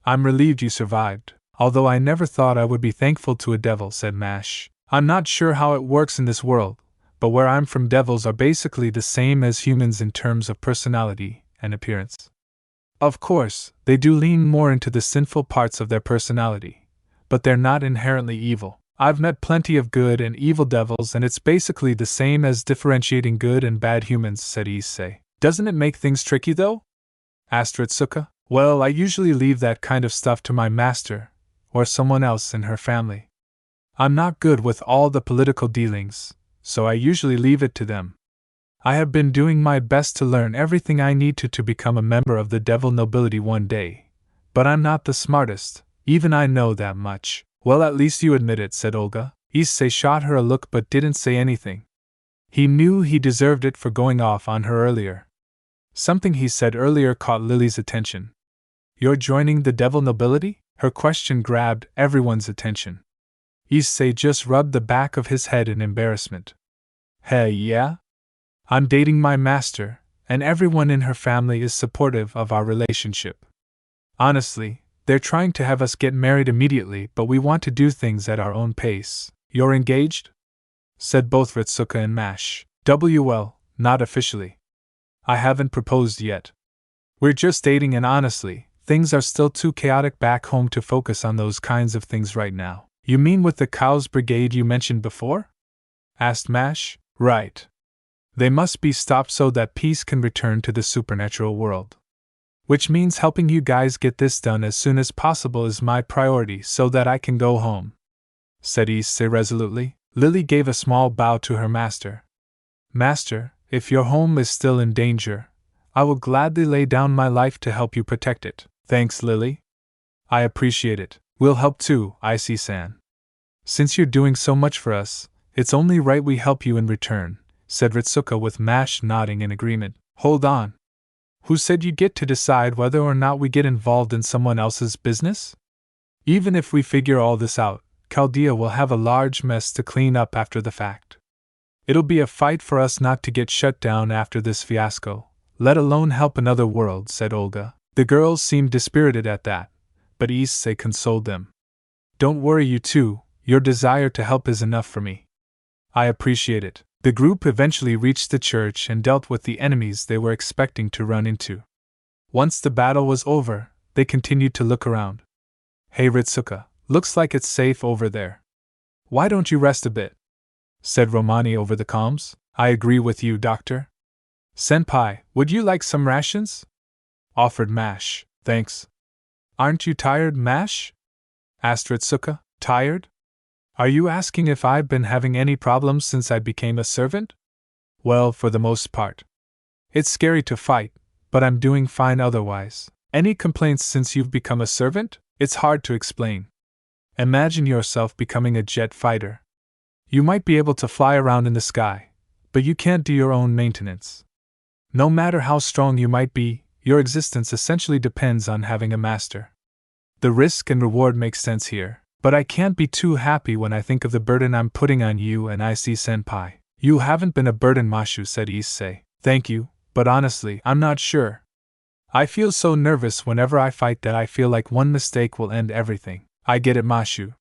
I'm relieved you survived, although I never thought I would be thankful to a devil, said Mash. I'm not sure how it works in this world, but where I'm from, devils are basically the same as humans in terms of personality and appearance. Of course, they do lean more into the sinful parts of their personality, but they're not inherently evil. I've met plenty of good and evil devils, and it's basically the same as differentiating good and bad humans, said Issei. Doesn't it make things tricky, though? Asked Ritsuka. Well, I usually leave that kind of stuff to my master, or someone else in her family. I'm not good with all the political dealings, so I usually leave it to them. I have been doing my best to learn everything I need to become a member of the devil nobility one day, but I'm not the smartest, even I know that much. Well, at least you admit it, said Olga. Issei shot her a look but didn't say anything. He knew he deserved it for going off on her earlier. Something he said earlier caught Lily's attention. You're joining the devil nobility? Her question grabbed everyone's attention. Issei just rubbed the back of his head in embarrassment. Hey, yeah? I'm dating my master, and everyone in her family is supportive of our relationship. Honestly, they're trying to have us get married immediately, but we want to do things at our own pace. You're engaged? Said both Ritsuka and Mash. Well, not officially. I haven't proposed yet. We're just dating, and honestly, things are still too chaotic back home to focus on those kinds of things right now. You mean with the Cows Brigade you mentioned before? Asked Mash. Right. They must be stopped so that peace can return to the supernatural world. Which means helping you guys get this done as soon as possible is my priority so that I can go home, said Issei resolutely. Lily gave a small bow to her master. Master, if your home is still in danger, I will gladly lay down my life to help you protect it. Thanks, Lily. I appreciate it. We'll help too, Issei-san. Since you're doing so much for us, it's only right we help you in return, said Ritsuka with Mash nodding in agreement. Hold on. Who said you get to decide whether or not we get involved in someone else's business? Even if we figure all this out, Chaldea will have a large mess to clean up after the fact. It'll be a fight for us not to get shut down after this fiasco, let alone help another world, said Olga. The girls seemed dispirited at that, but Issei consoled them. Don't worry, you two, your desire to help is enough for me. I appreciate it. The group eventually reached the church and dealt with the enemies they were expecting to run into. Once the battle was over, they continued to look around. Hey Ritsuka, looks like it's safe over there. Why don't you rest a bit? Said Romani over the comms. I agree with you, Doctor. Senpai, would you like some rations? Offered Mash. Thanks. Aren't you tired, Mash? Asked Ritsuka. Tired? Are you asking if I've been having any problems since I became a servant? Well, for the most part. It's scary to fight, but I'm doing fine otherwise. Any complaints since you've become a servant? It's hard to explain. Imagine yourself becoming a jet fighter. You might be able to fly around in the sky, but you can't do your own maintenance. No matter how strong you might be, your existence essentially depends on having a master. The risk and reward makes sense here. But I can't be too happy when I think of the burden I'm putting on you and Issei-senpai. You haven't been a burden, Mashu, said Issei. Thank you, but honestly, I'm not sure. I feel so nervous whenever I fight that I feel like one mistake will end everything. I get it, Mashu.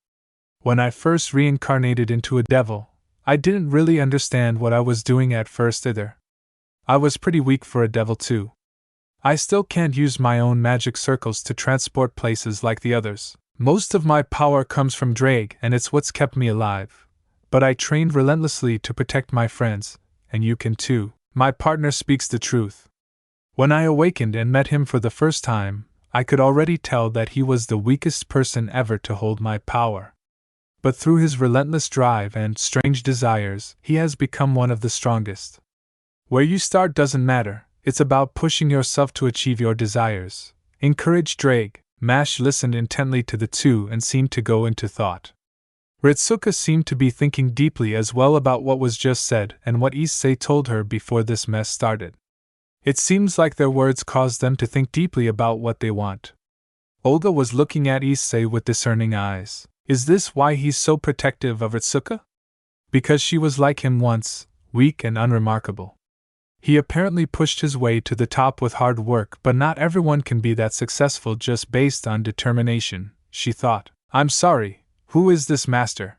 When I first reincarnated into a devil, I didn't really understand what I was doing at first either. I was pretty weak for a devil too. I still can't use my own magic circles to transport places like the others. Most of my power comes from Drake, and it's what's kept me alive. But I trained relentlessly to protect my friends, and you can too. My partner speaks the truth. When I awakened and met him for the first time, I could already tell that he was the weakest person ever to hold my power. But through his relentless drive and strange desires, he has become one of the strongest. Where you start doesn't matter, it's about pushing yourself to achieve your desires. Encourage Drake. Mash listened intently to the two and seemed to go into thought. Ritsuka seemed to be thinking deeply as well about what was just said and what Issei told her before this mess started. It seems like their words caused them to think deeply about what they want. Olga was looking at Issei with discerning eyes. Is this why he's so protective of Ritsuka? Because she was like him once, weak and unremarkable. He apparently pushed his way to the top with hard work, but not everyone can be that successful just based on determination, she thought. I'm sorry, who is this master?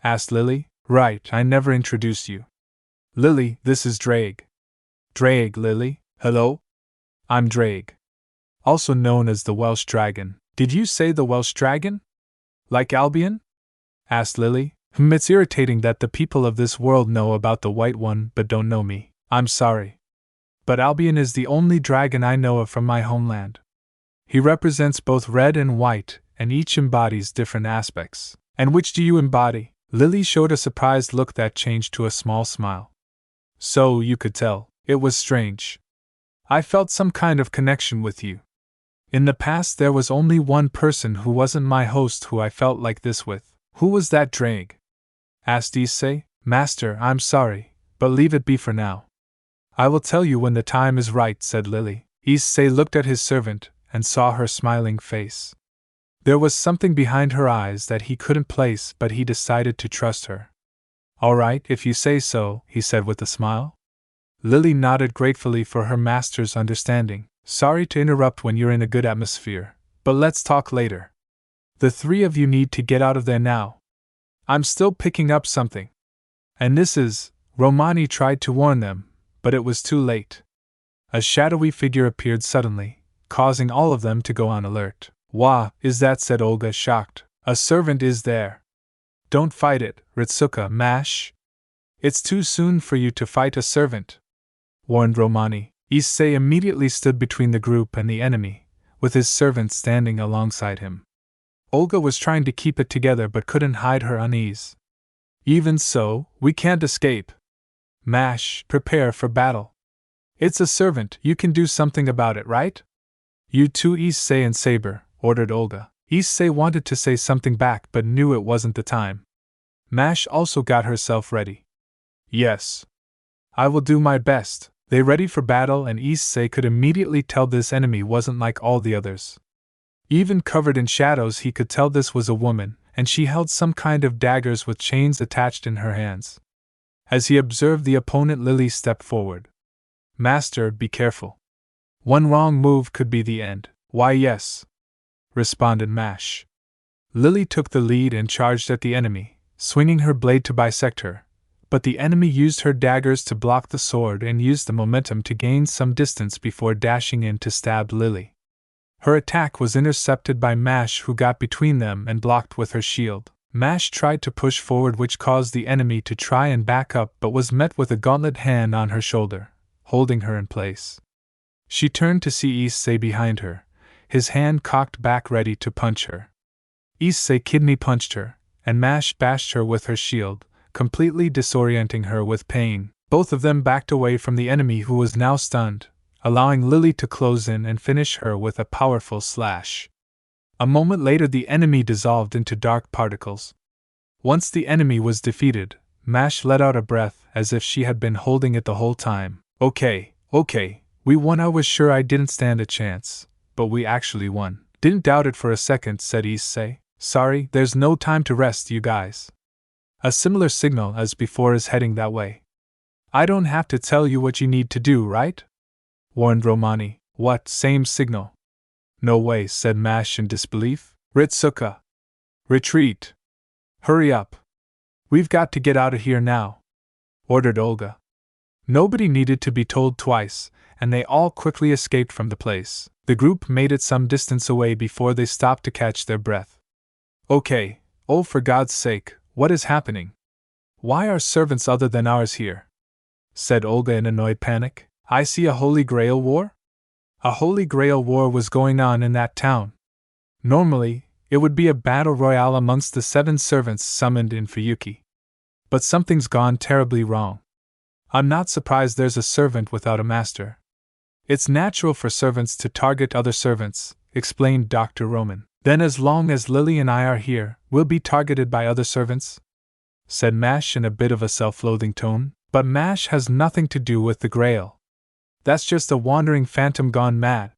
Asked Lily. Right, I never introduced you. Lily, this is Drake. Drake, Lily. Hello? I'm Drake. Also known as the Welsh Dragon. Did you say the Welsh Dragon? Like Albion? Asked Lily. It's irritating that the people of this world know about the White One but don't know me. I'm sorry. But Albion is the only dragon I know of from my homeland. He represents both red and white, and each embodies different aspects. And which do you embody? Lily showed a surprised look that changed to a small smile. So you could tell. It was strange. I felt some kind of connection with you. In the past there was only one person who wasn't my host who I felt like this with. Who was that Drake? Asked Issei. Master, I'm sorry, but leave it be for now. I will tell you when the time is right, said Lily. Issei looked at his servant and saw her smiling face. There was something behind her eyes that he couldn't place, but he decided to trust her. All right, if you say so, he said with a smile. Lily nodded gratefully for her master's understanding. Sorry to interrupt when you're in a good atmosphere, but let's talk later. The three of you need to get out of there now. I'm still picking up something. And this is... Romani tried to warn them, but it was too late. A shadowy figure appeared suddenly, causing all of them to go on alert. Wah, is that? Said Olga, shocked. A servant is there. Don't fight it, Ritsuka, Mash. It's too soon for you to fight a servant, warned Romani. Issei immediately stood between the group and the enemy, with his servant standing alongside him. Olga was trying to keep it together but couldn't hide her unease. Even so, we can't escape. Mash, prepare for battle. It's a servant, you can do something about it, right? You too, Issei and Saber, ordered Olga. Issei wanted to say something back but knew it wasn't the time. Mash also got herself ready. Yes. I will do my best. They ready for battle, and Issei could immediately tell this enemy wasn't like all the others. Even covered in shadows he could tell this was a woman, and she held some kind of daggers with chains attached in her hands. As he observed the opponent, Lily stepped forward. Master, be careful. One wrong move could be the end. Why yes, responded Mash. Lily took the lead and charged at the enemy, swinging her blade to bisect her, but the enemy used her daggers to block the sword and used the momentum to gain some distance before dashing in to stab Lily. Her attack was intercepted by Mash, who got between them and blocked with her shield. Mash tried to push forward, which caused the enemy to try and back up, but was met with a gauntlet hand on her shoulder, holding her in place. She turned to see Issei behind her, his hand cocked back ready to punch her. Issei kidney punched her, and Mash bashed her with her shield, completely disorienting her with pain. Both of them backed away from the enemy, who was now stunned, allowing Lily to close in and finish her with a powerful slash. A moment later the enemy dissolved into dark particles. Once the enemy was defeated, Mash let out a breath as if she had been holding it the whole time. Okay, we won. I was sure I didn't stand a chance, but we actually won. Didn't doubt it for a second, said Issei. Sorry, there's no time to rest, you guys. A similar signal as before is heading that way. I don't have to tell you what you need to do, right? Warned Romani. What, same signal? No way, said Mash in disbelief. Ritsuka. Retreat. Hurry up. We've got to get out of here now, ordered Olga. Nobody needed to be told twice, and they all quickly escaped from the place. The group made it some distance away before they stopped to catch their breath. Okay, oh for God's sake, what is happening? Why are servants other than ours here? Said Olga in annoyed panic. I see a Holy Grail war? A Holy Grail war was going on in that town. Normally, it would be a battle royale amongst the 7 servants summoned in Fuyuki. But something's gone terribly wrong. I'm not surprised there's a servant without a master. It's natural for servants to target other servants, explained Dr. Roman. Then as long as Lily and I are here, we'll be targeted by other servants? Said Mash in a bit of a self-loathing tone. But Mash has nothing to do with the Grail. That's just a wandering phantom gone mad,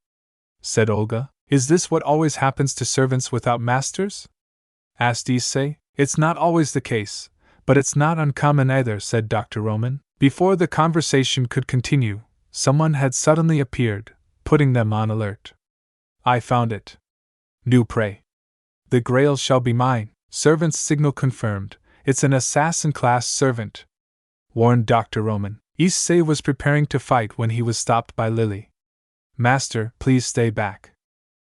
said Olga. Is this what always happens to servants without masters? Asked Issei. It's not always the case, but it's not uncommon either, said Dr. Roman. Before the conversation could continue, someone had suddenly appeared, putting them on alert. I found it. New prey. The Grail shall be mine. Servant's signal confirmed. It's an assassin-class servant, warned Dr. Roman. Issei was preparing to fight when he was stopped by Lily. Master, please stay back.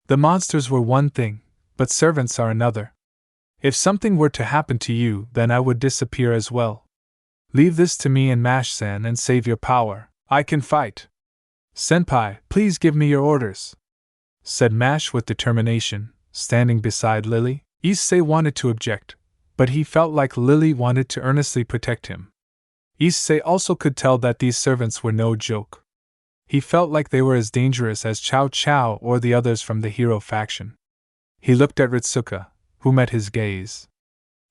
The monsters were one thing, but servants are another. If something were to happen to you, then I would disappear as well. Leave this to me and Mash-san and save your power. I can fight. Senpai, please give me your orders, said Mash with determination, standing beside Lily. Issei wanted to object, but he felt like Lily wanted to earnestly protect him. Issei also could tell that these servants were no joke. He felt like they were as dangerous as Chow Chow or the others from the hero faction. He looked at Ritsuka, who met his gaze.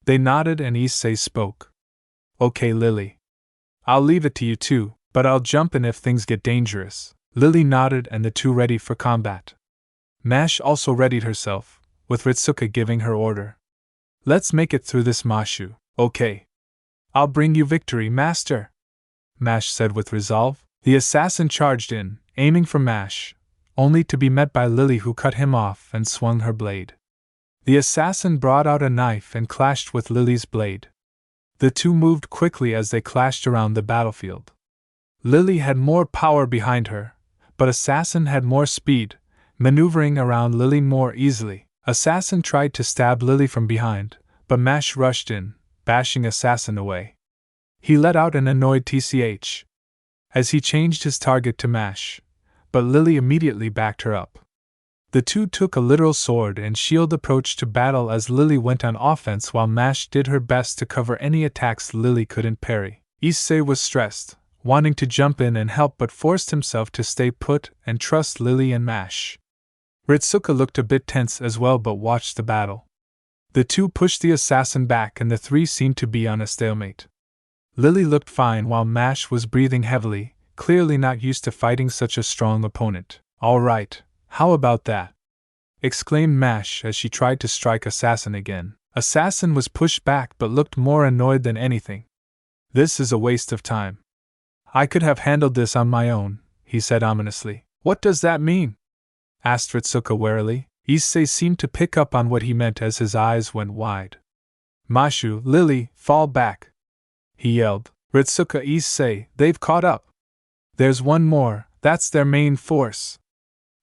They nodded and Issei spoke. Okay, Lily. I'll leave it to you two, but I'll jump in if things get dangerous. Lily nodded and the two ready for combat. Mash also readied herself, with Ritsuka giving her order. Let's make it through this Mashu. Okay. I'll bring you victory, Master, Mash said with resolve. The assassin charged in, aiming for Mash, only to be met by Lily, who cut him off and swung her blade. The assassin brought out a knife and clashed with Lily's blade. The two moved quickly as they clashed around the battlefield. Lily had more power behind her, but Assassin had more speed, maneuvering around Lily more easily. Assassin tried to stab Lily from behind, but Mash rushed in, bashing Assassin away. He let out an annoyed TCH. as he changed his target to Mash, but Lily immediately backed her up. The two took a literal sword and shield approach to battle as Lily went on offense while Mash did her best to cover any attacks Lily couldn't parry. Issei was stressed, wanting to jump in and help but forced himself to stay put and trust Lily and Mash. Ritsuka looked a bit tense as well but watched the battle. The two pushed the assassin back and the three seemed to be on a stalemate. Lily looked fine while Mash was breathing heavily, clearly not used to fighting such a strong opponent. "All right, how about that?" exclaimed Mash as she tried to strike Assassin again. Assassin was pushed back but looked more annoyed than anything. "This is a waste of time. I could have handled this on my own," he said ominously. "What does that mean?" asked Ritsuka warily. Issei seemed to pick up on what he meant as his eyes went wide. "Mashu, Lily, fall back!" he yelled. "Ritsuka, Issei, they've caught up. There's one more, that's their main force,"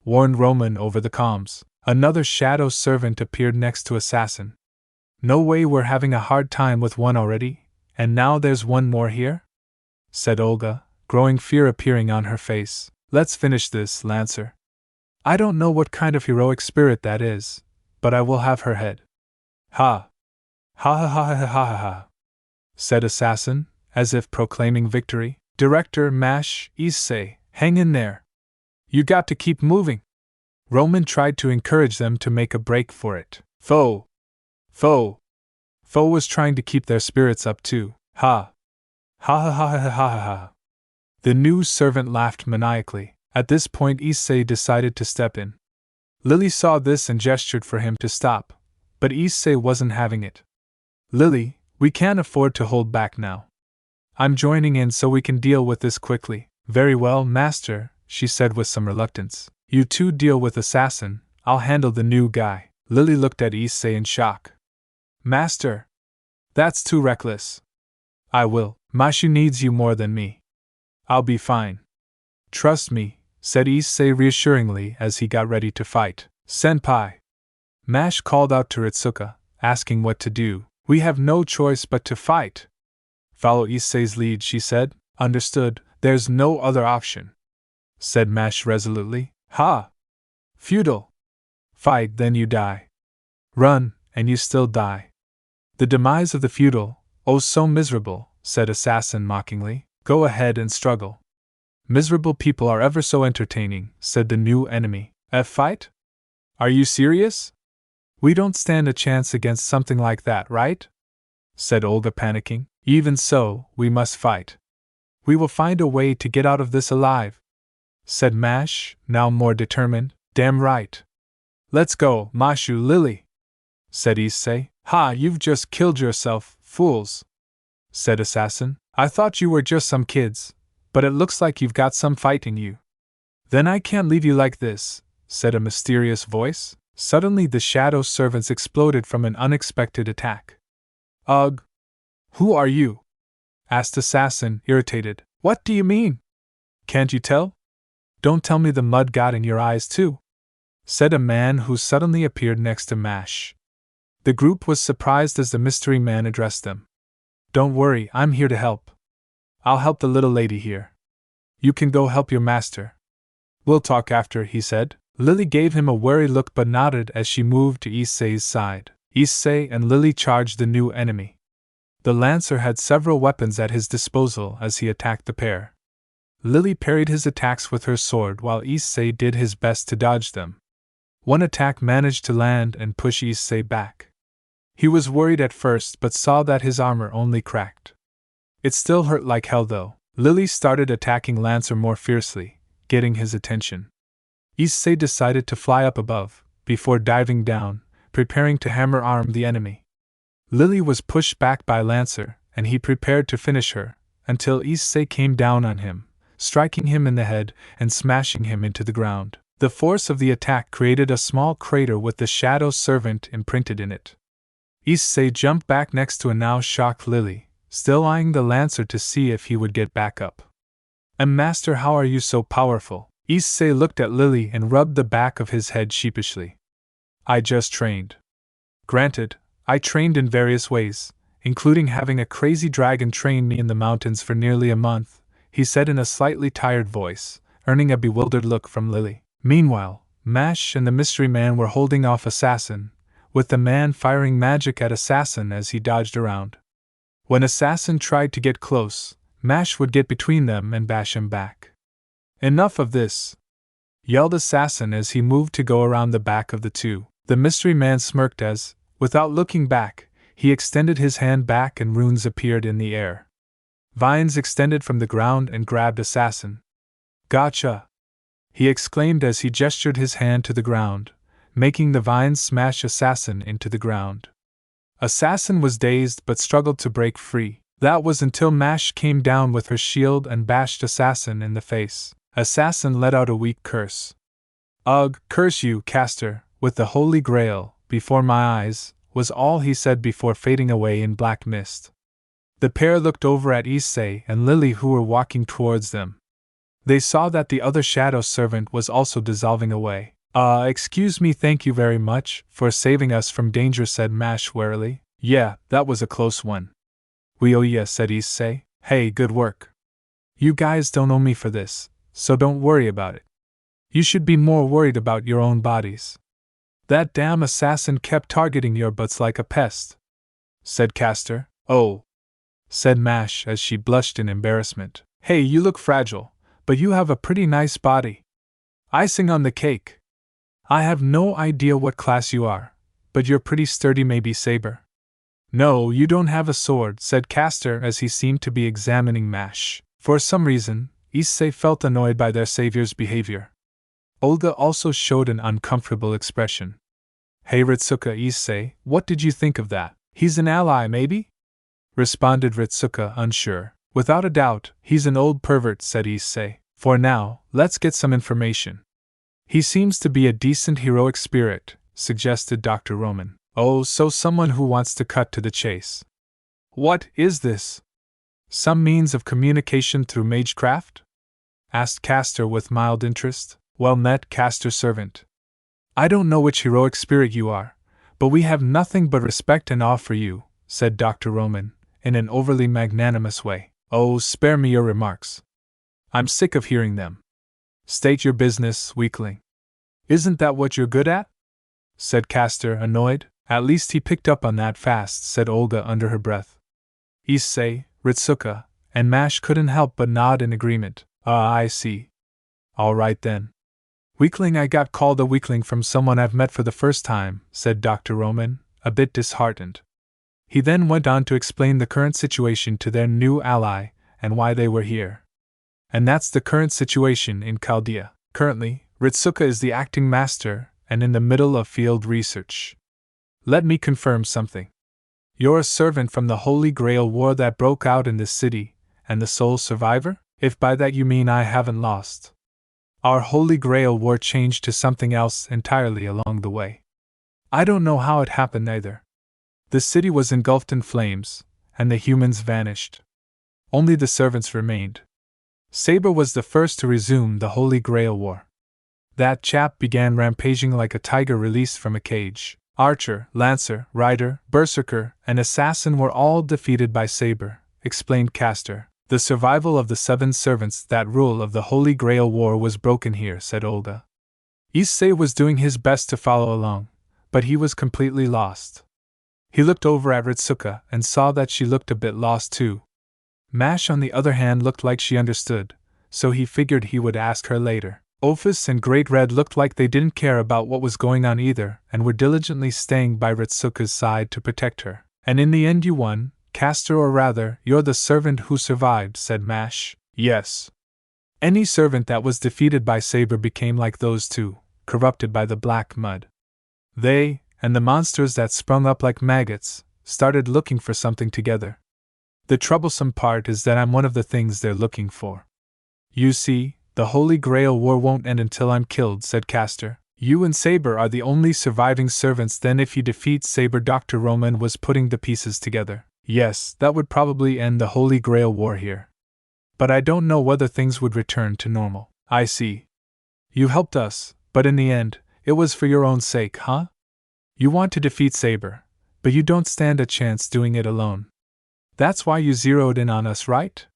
warned Roman over the comms. Another shadow servant appeared next to Assassin. "No way we're having a hard time with one already, and now there's one more here?" said Olga, growing fear appearing on her face. "Let's finish this, Lancer. I don't know what kind of heroic spirit that is, but I will have her head." "Ha! Ha ha ha ha ha ha ha!" said Assassin, as if proclaiming victory. "Director, Mash, Issei, hang in there. You got to keep moving." Roman tried to encourage them to make a break for it. Foe was trying to keep their spirits up too. Ha! Ha ha ha ha ha ha ha! The new servant laughed maniacally. At this point Issei decided to step in. Lily saw this and gestured for him to stop, but Issei wasn't having it. "Lily, we can't afford to hold back now. I'm joining in so we can deal with this quickly." "Very well, Master," she said with some reluctance. "You two deal with Assassin, I'll handle the new guy." Lily looked at Issei in shock. "Master! That's too reckless." "I will. Mashu needs you more than me. I'll be fine. Trust me," said Issei reassuringly as he got ready to fight. "Senpai!" Mash called out to Ritsuka, asking what to do. "We have no choice but to fight." "Follow Issei's lead," she said. "Understood, there's no other option," said Mash resolutely. "Ha! Feudal! Fight, then you die. Run, and you still die. The demise of the feudal, oh so miserable," said Assassin mockingly. "Go ahead and struggle. Miserable people are ever so entertaining," said the new enemy. "A fight? Are you serious? We don't stand a chance against something like that, right?" said Olga panicking. "Even so, we must fight. We will find a way to get out of this alive," said Mash, now more determined. "Damn right. Let's go, Mashu, Lily," said Issei. "Ha, you've just killed yourself, fools," said Assassin. "I thought you were just some kids, but it looks like you've got some fight in you." "Then I can't leave you like this," said a mysterious voice. Suddenly the shadow servants exploded from an unexpected attack. "Ugh! Who are you?" asked Assassin, irritated. "What do you mean? Can't you tell?" "Don't tell me the mud got in your eyes too," said a man who suddenly appeared next to Mash. The group was surprised as the mystery man addressed them. "Don't worry, I'm here to help. I'll help the little lady here. You can go help your master." "We'll talk after," he said. Lily gave him a wary look but nodded as she moved to Issei's side. Issei and Lily charged the new enemy. The Lancer had several weapons at his disposal as he attacked the pair. Lily parried his attacks with her sword while Issei did his best to dodge them. One attack managed to land and push Issei back. He was worried at first but saw that his armor only cracked. It still hurt like hell though. Lily started attacking Lancer more fiercely, getting his attention. Issei decided to fly up above, before diving down, preparing to hammer-arm the enemy. Lily was pushed back by Lancer, and he prepared to finish her, until Issei came down on him, striking him in the head and smashing him into the ground. The force of the attack created a small crater with the Shadow Servant imprinted in it. Issei jumped back next to a now shocked Lily, still eyeing the Lancer to see if he would get back up. "Master, how are you so powerful?" Issei looked at Lily and rubbed the back of his head sheepishly. "I just trained." "Granted, I trained in various ways, including having a crazy dragon train me in the mountains for nearly a month," he said in a slightly tired voice, earning a bewildered look from Lily. Meanwhile, Mash and the mystery man were holding off Assassin, with the man firing magic at Assassin as he dodged around. When Assassin tried to get close, Mash would get between them and bash him back. Enough of this! Yelled Assassin as he moved to go around the back of the two. The mystery man smirked as, without looking back, he extended his hand back and runes appeared in the air. Vines extended from the ground and grabbed Assassin. Gotcha! He exclaimed as he gestured his hand to the ground, making the vines smash Assassin into the ground. Assassin was dazed but struggled to break free. That was until Mash came down with her shield and bashed Assassin in the face. Assassin let out a weak curse. Ugh, curse you, caster, with the Holy Grail, before my eyes, was all he said before fading away in black mist. The pair looked over at Issei and Lily who were walking towards them. They saw that the other shadow servant was also dissolving away. Excuse me, thank you very much for saving us from danger, said Mash warily. Yeah, that was a close one. We owe ya, said Issei. Hey, good work. You guys don't owe me for this, so don't worry about it. You should be more worried about your own bodies. That damn assassin kept targeting your butts like a pest, said Caster. Oh, said Mash as she blushed in embarrassment. Hey, you look fragile, but you have a pretty nice body. Icing on the cake. I have no idea what class you are, but you're pretty sturdy, maybe, Saber. No, you don't have a sword, said Caster as he seemed to be examining Mash. For some reason, Issei felt annoyed by their savior's behavior. Olga also showed an uncomfortable expression. Hey Ritsuka, Issei, what did you think of that? He's an ally, maybe? Responded Ritsuka, unsure. Without a doubt, he's an old pervert, said Issei. For now, let's get some information. He seems to be a decent heroic spirit, suggested Dr. Roman. Oh, so someone who wants to cut to the chase. What is this? Some means of communication through magecraft? Asked Caster with mild interest. Well met, Caster servant. I don't know which heroic spirit you are, but we have nothing but respect and awe for you, said Dr. Roman, in an overly magnanimous way. Oh, spare me your remarks. I'm sick of hearing them. State your business, weakling. Isn't that what you're good at? Said Caster, annoyed. At least he picked up on that fast, said Olga under her breath. Issei, Ritsuka, and Mash couldn't help but nod in agreement. I see. All right then. Weakling, I got called a weakling from someone I've met for the first time, said Dr. Roman, a bit disheartened. He then went on to explain the current situation to their new ally and why they were here. And that's the current situation in Chaldea. Currently, Ritsuka is the acting master and in the middle of field research. Let me confirm something. You're a servant from the Holy Grail War that broke out in this city, and the sole survivor? If by that you mean I haven't lost. Our Holy Grail War changed to something else entirely along the way. I don't know how it happened either. The city was engulfed in flames, and the humans vanished. Only the servants remained. Saber was the first to resume the Holy Grail War. That chap began rampaging like a tiger released from a cage. Archer, Lancer, Rider, Berserker, and Assassin were all defeated by Saber, explained Caster. The survival of the 7 servants that rule of the Holy Grail War was broken here, said Olga. Issei was doing his best to follow along, but he was completely lost. He looked over at Ritsuka and saw that she looked a bit lost too. Mash, on the other hand, looked like she understood, so he figured he would ask her later. Ophis and Great Red looked like they didn't care about what was going on either and were diligently staying by Ritsuka's side to protect her. And in the end you won, Caster, or rather, you're the servant who survived, said Mash. Yes. Any servant that was defeated by Saber became like those two, corrupted by the black mud. They, and the monsters that sprung up like maggots, started looking for something together. The troublesome part is that I'm one of the things they're looking for. You see, the Holy Grail War won't end until I'm killed, said Caster. You and Saber are the only surviving servants. Then if you defeat Saber, Dr. Roman was putting the pieces together. Yes, that would probably end the Holy Grail War here. But I don't know whether things would return to normal. I see. You helped us, but in the end, it was for your own sake, huh? You want to defeat Saber, but you don't stand a chance doing it alone. That's why you zeroed in on us, right?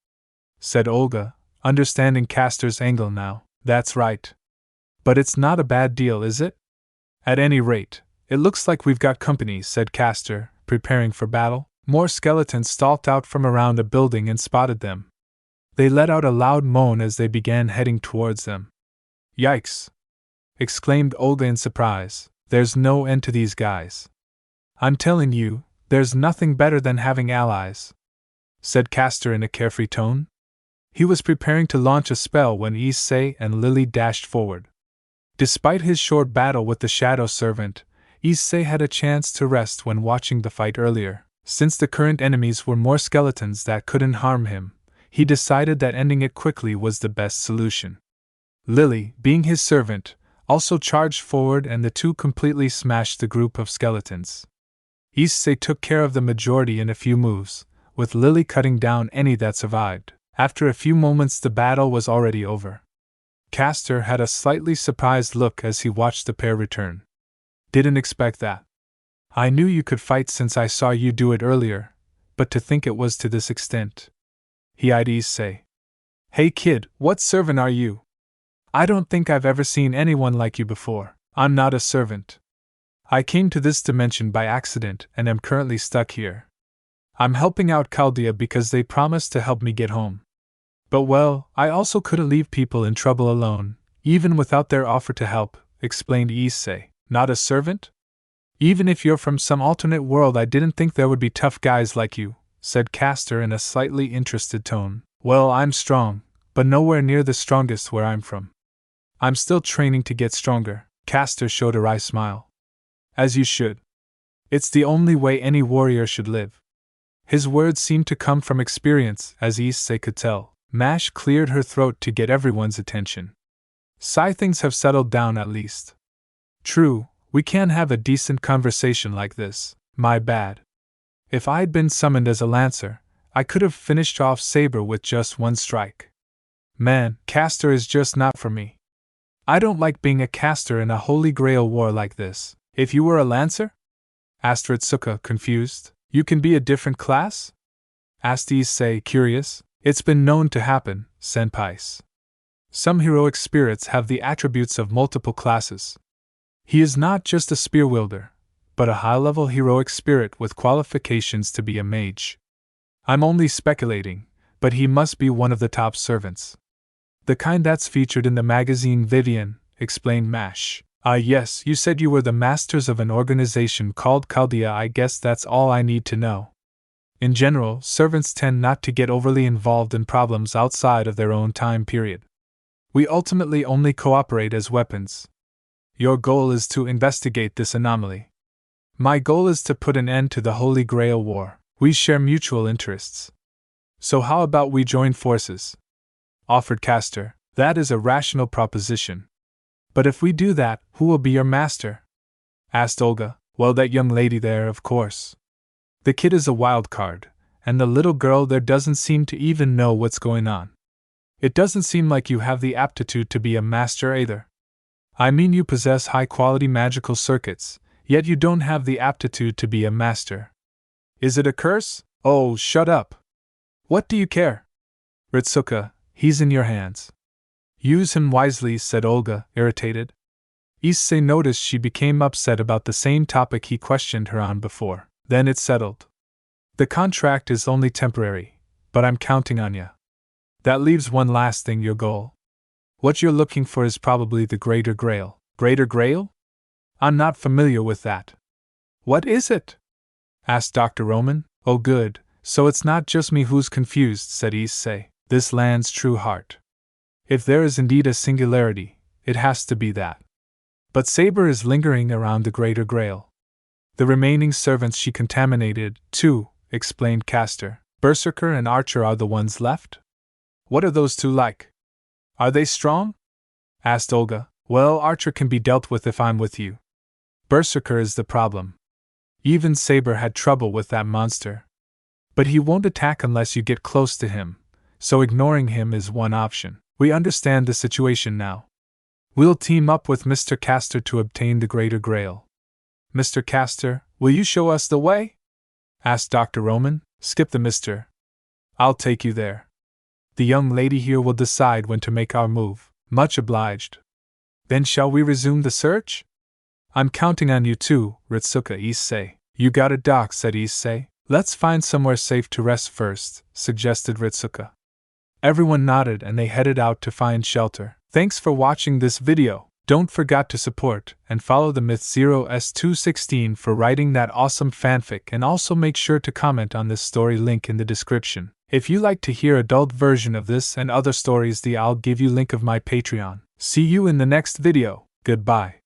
Said Olga, understanding Castor's angle now. That's right. But it's not a bad deal, is it? At any rate, it looks like we've got company, said Castor, preparing for battle. More skeletons stalked out from around a building and spotted them. They let out a loud moan as they began heading towards them. Yikes! Exclaimed Olga in surprise. There's no end to these guys. I'm telling you, there's nothing better than having allies, said Castor in a carefree tone. He was preparing to launch a spell when Issei and Lily dashed forward. Despite his short battle with the Shadow Servant, Issei had a chance to rest when watching the fight earlier. Since the current enemies were more skeletons that couldn't harm him, he decided that ending it quickly was the best solution. Lily, being his servant, also charged forward and the two completely smashed the group of skeletons. Issei took care of the majority in a few moves, with Lily cutting down any that survived. After a few moments the battle was already over. Castor had a slightly surprised look as he watched the pair return. Didn't expect that. I knew you could fight since I saw you do it earlier, but to think it was to this extent. He eyed Issei. Hey kid, what servant are you? I don't think I've ever seen anyone like you before. I'm not a servant. I came to this dimension by accident and am currently stuck here. I'm helping out Chaldea because they promised to help me get home. But well, I also couldn't leave people in trouble alone, even without their offer to help, explained Issei. Not a servant? Even if you're from some alternate world, I didn't think there would be tough guys like you, said Castor in a slightly interested tone. Well, I'm strong, but nowhere near the strongest where I'm from. I'm still training to get stronger. Castor showed a wry smile. As you should. It's the only way any warrior should live. His words seemed to come from experience, as Issei could tell. Mash cleared her throat to get everyone's attention. Sigh, things have settled down at least. True, we can't have a decent conversation like this. My bad. If I'd been summoned as a lancer, I could have finished off Saber with just one strike. Man, Castor is just not for me. I don't like being a caster in a Holy Grail war like this. If you were a lancer? Asked Ritsuka, confused. You can be a different class? Asked Issei, curious. It's been known to happen, senpais. Some heroic spirits have the attributes of multiple classes. He is not just a spear wielder, but a high-level heroic spirit with qualifications to be a mage. I'm only speculating, but he must be one of the top servants. The kind that's featured in the magazine Vivian, explained Mash. Yes, you said you were the masters of an organization called Chaldea. I guess that's all I need to know. In general, servants tend not to get overly involved in problems outside of their own time period. We ultimately only cooperate as weapons. Your goal is to investigate this anomaly. My goal is to put an end to the Holy Grail War. We share mutual interests. So how about we join forces? Offered Castor. That is a rational proposition. But if we do that, who will be your master? Asked Olga. Well, that young lady there, of course. The kid is a wild card, and the little girl there doesn't seem to even know what's going on. It doesn't seem like you have the aptitude to be a master either. I mean, you possess high-quality magical circuits, yet you don't have the aptitude to be a master. Is it a curse? Oh, shut up. What do you care? Ritsuka, he's in your hands. Use him wisely, said Olga, irritated. Issei noticed she became upset about the same topic he questioned her on before. Then it's settled. The contract is only temporary, but I'm counting on ya. That leaves one last thing, your goal. What you're looking for is probably the Greater Grail. Greater Grail? I'm not familiar with that. What is it? Asked Dr. Roman. Oh good, so it's not just me who's confused, said Issei. This land's true heart. If there is indeed a singularity, it has to be that. But Saber is lingering around the Greater Grail. The remaining servants she contaminated, too, explained Castor. Berserker and Archer are the ones left? What are those two like? Are they strong? Asked Olga. Well, Archer can be dealt with if I'm with you. Berserker is the problem. Even Saber had trouble with that monster. But he won't attack unless you get close to him, so ignoring him is one option. We understand the situation now. We'll team up with Mr. Castor to obtain the Greater Grail. Mr. Castor, will you show us the way? Asked Dr. Roman. Skip the Mr. I'll take you there. The young lady here will decide when to make our move. Much obliged. Then shall we resume the search? I'm counting on you too, Ritsuka Issei. You got it, Doc, said Issei. Let's find somewhere safe to rest first, suggested Ritsuka. Everyone nodded and they headed out to find shelter. Thanks for watching this video. Don't forget to support and follow the Myth0s216 for writing that awesome fanfic, and also make sure to comment on this story, link in the description. If you like to hear adult version of this and other stories, I'll give you link of my Patreon. See you in the next video. Goodbye.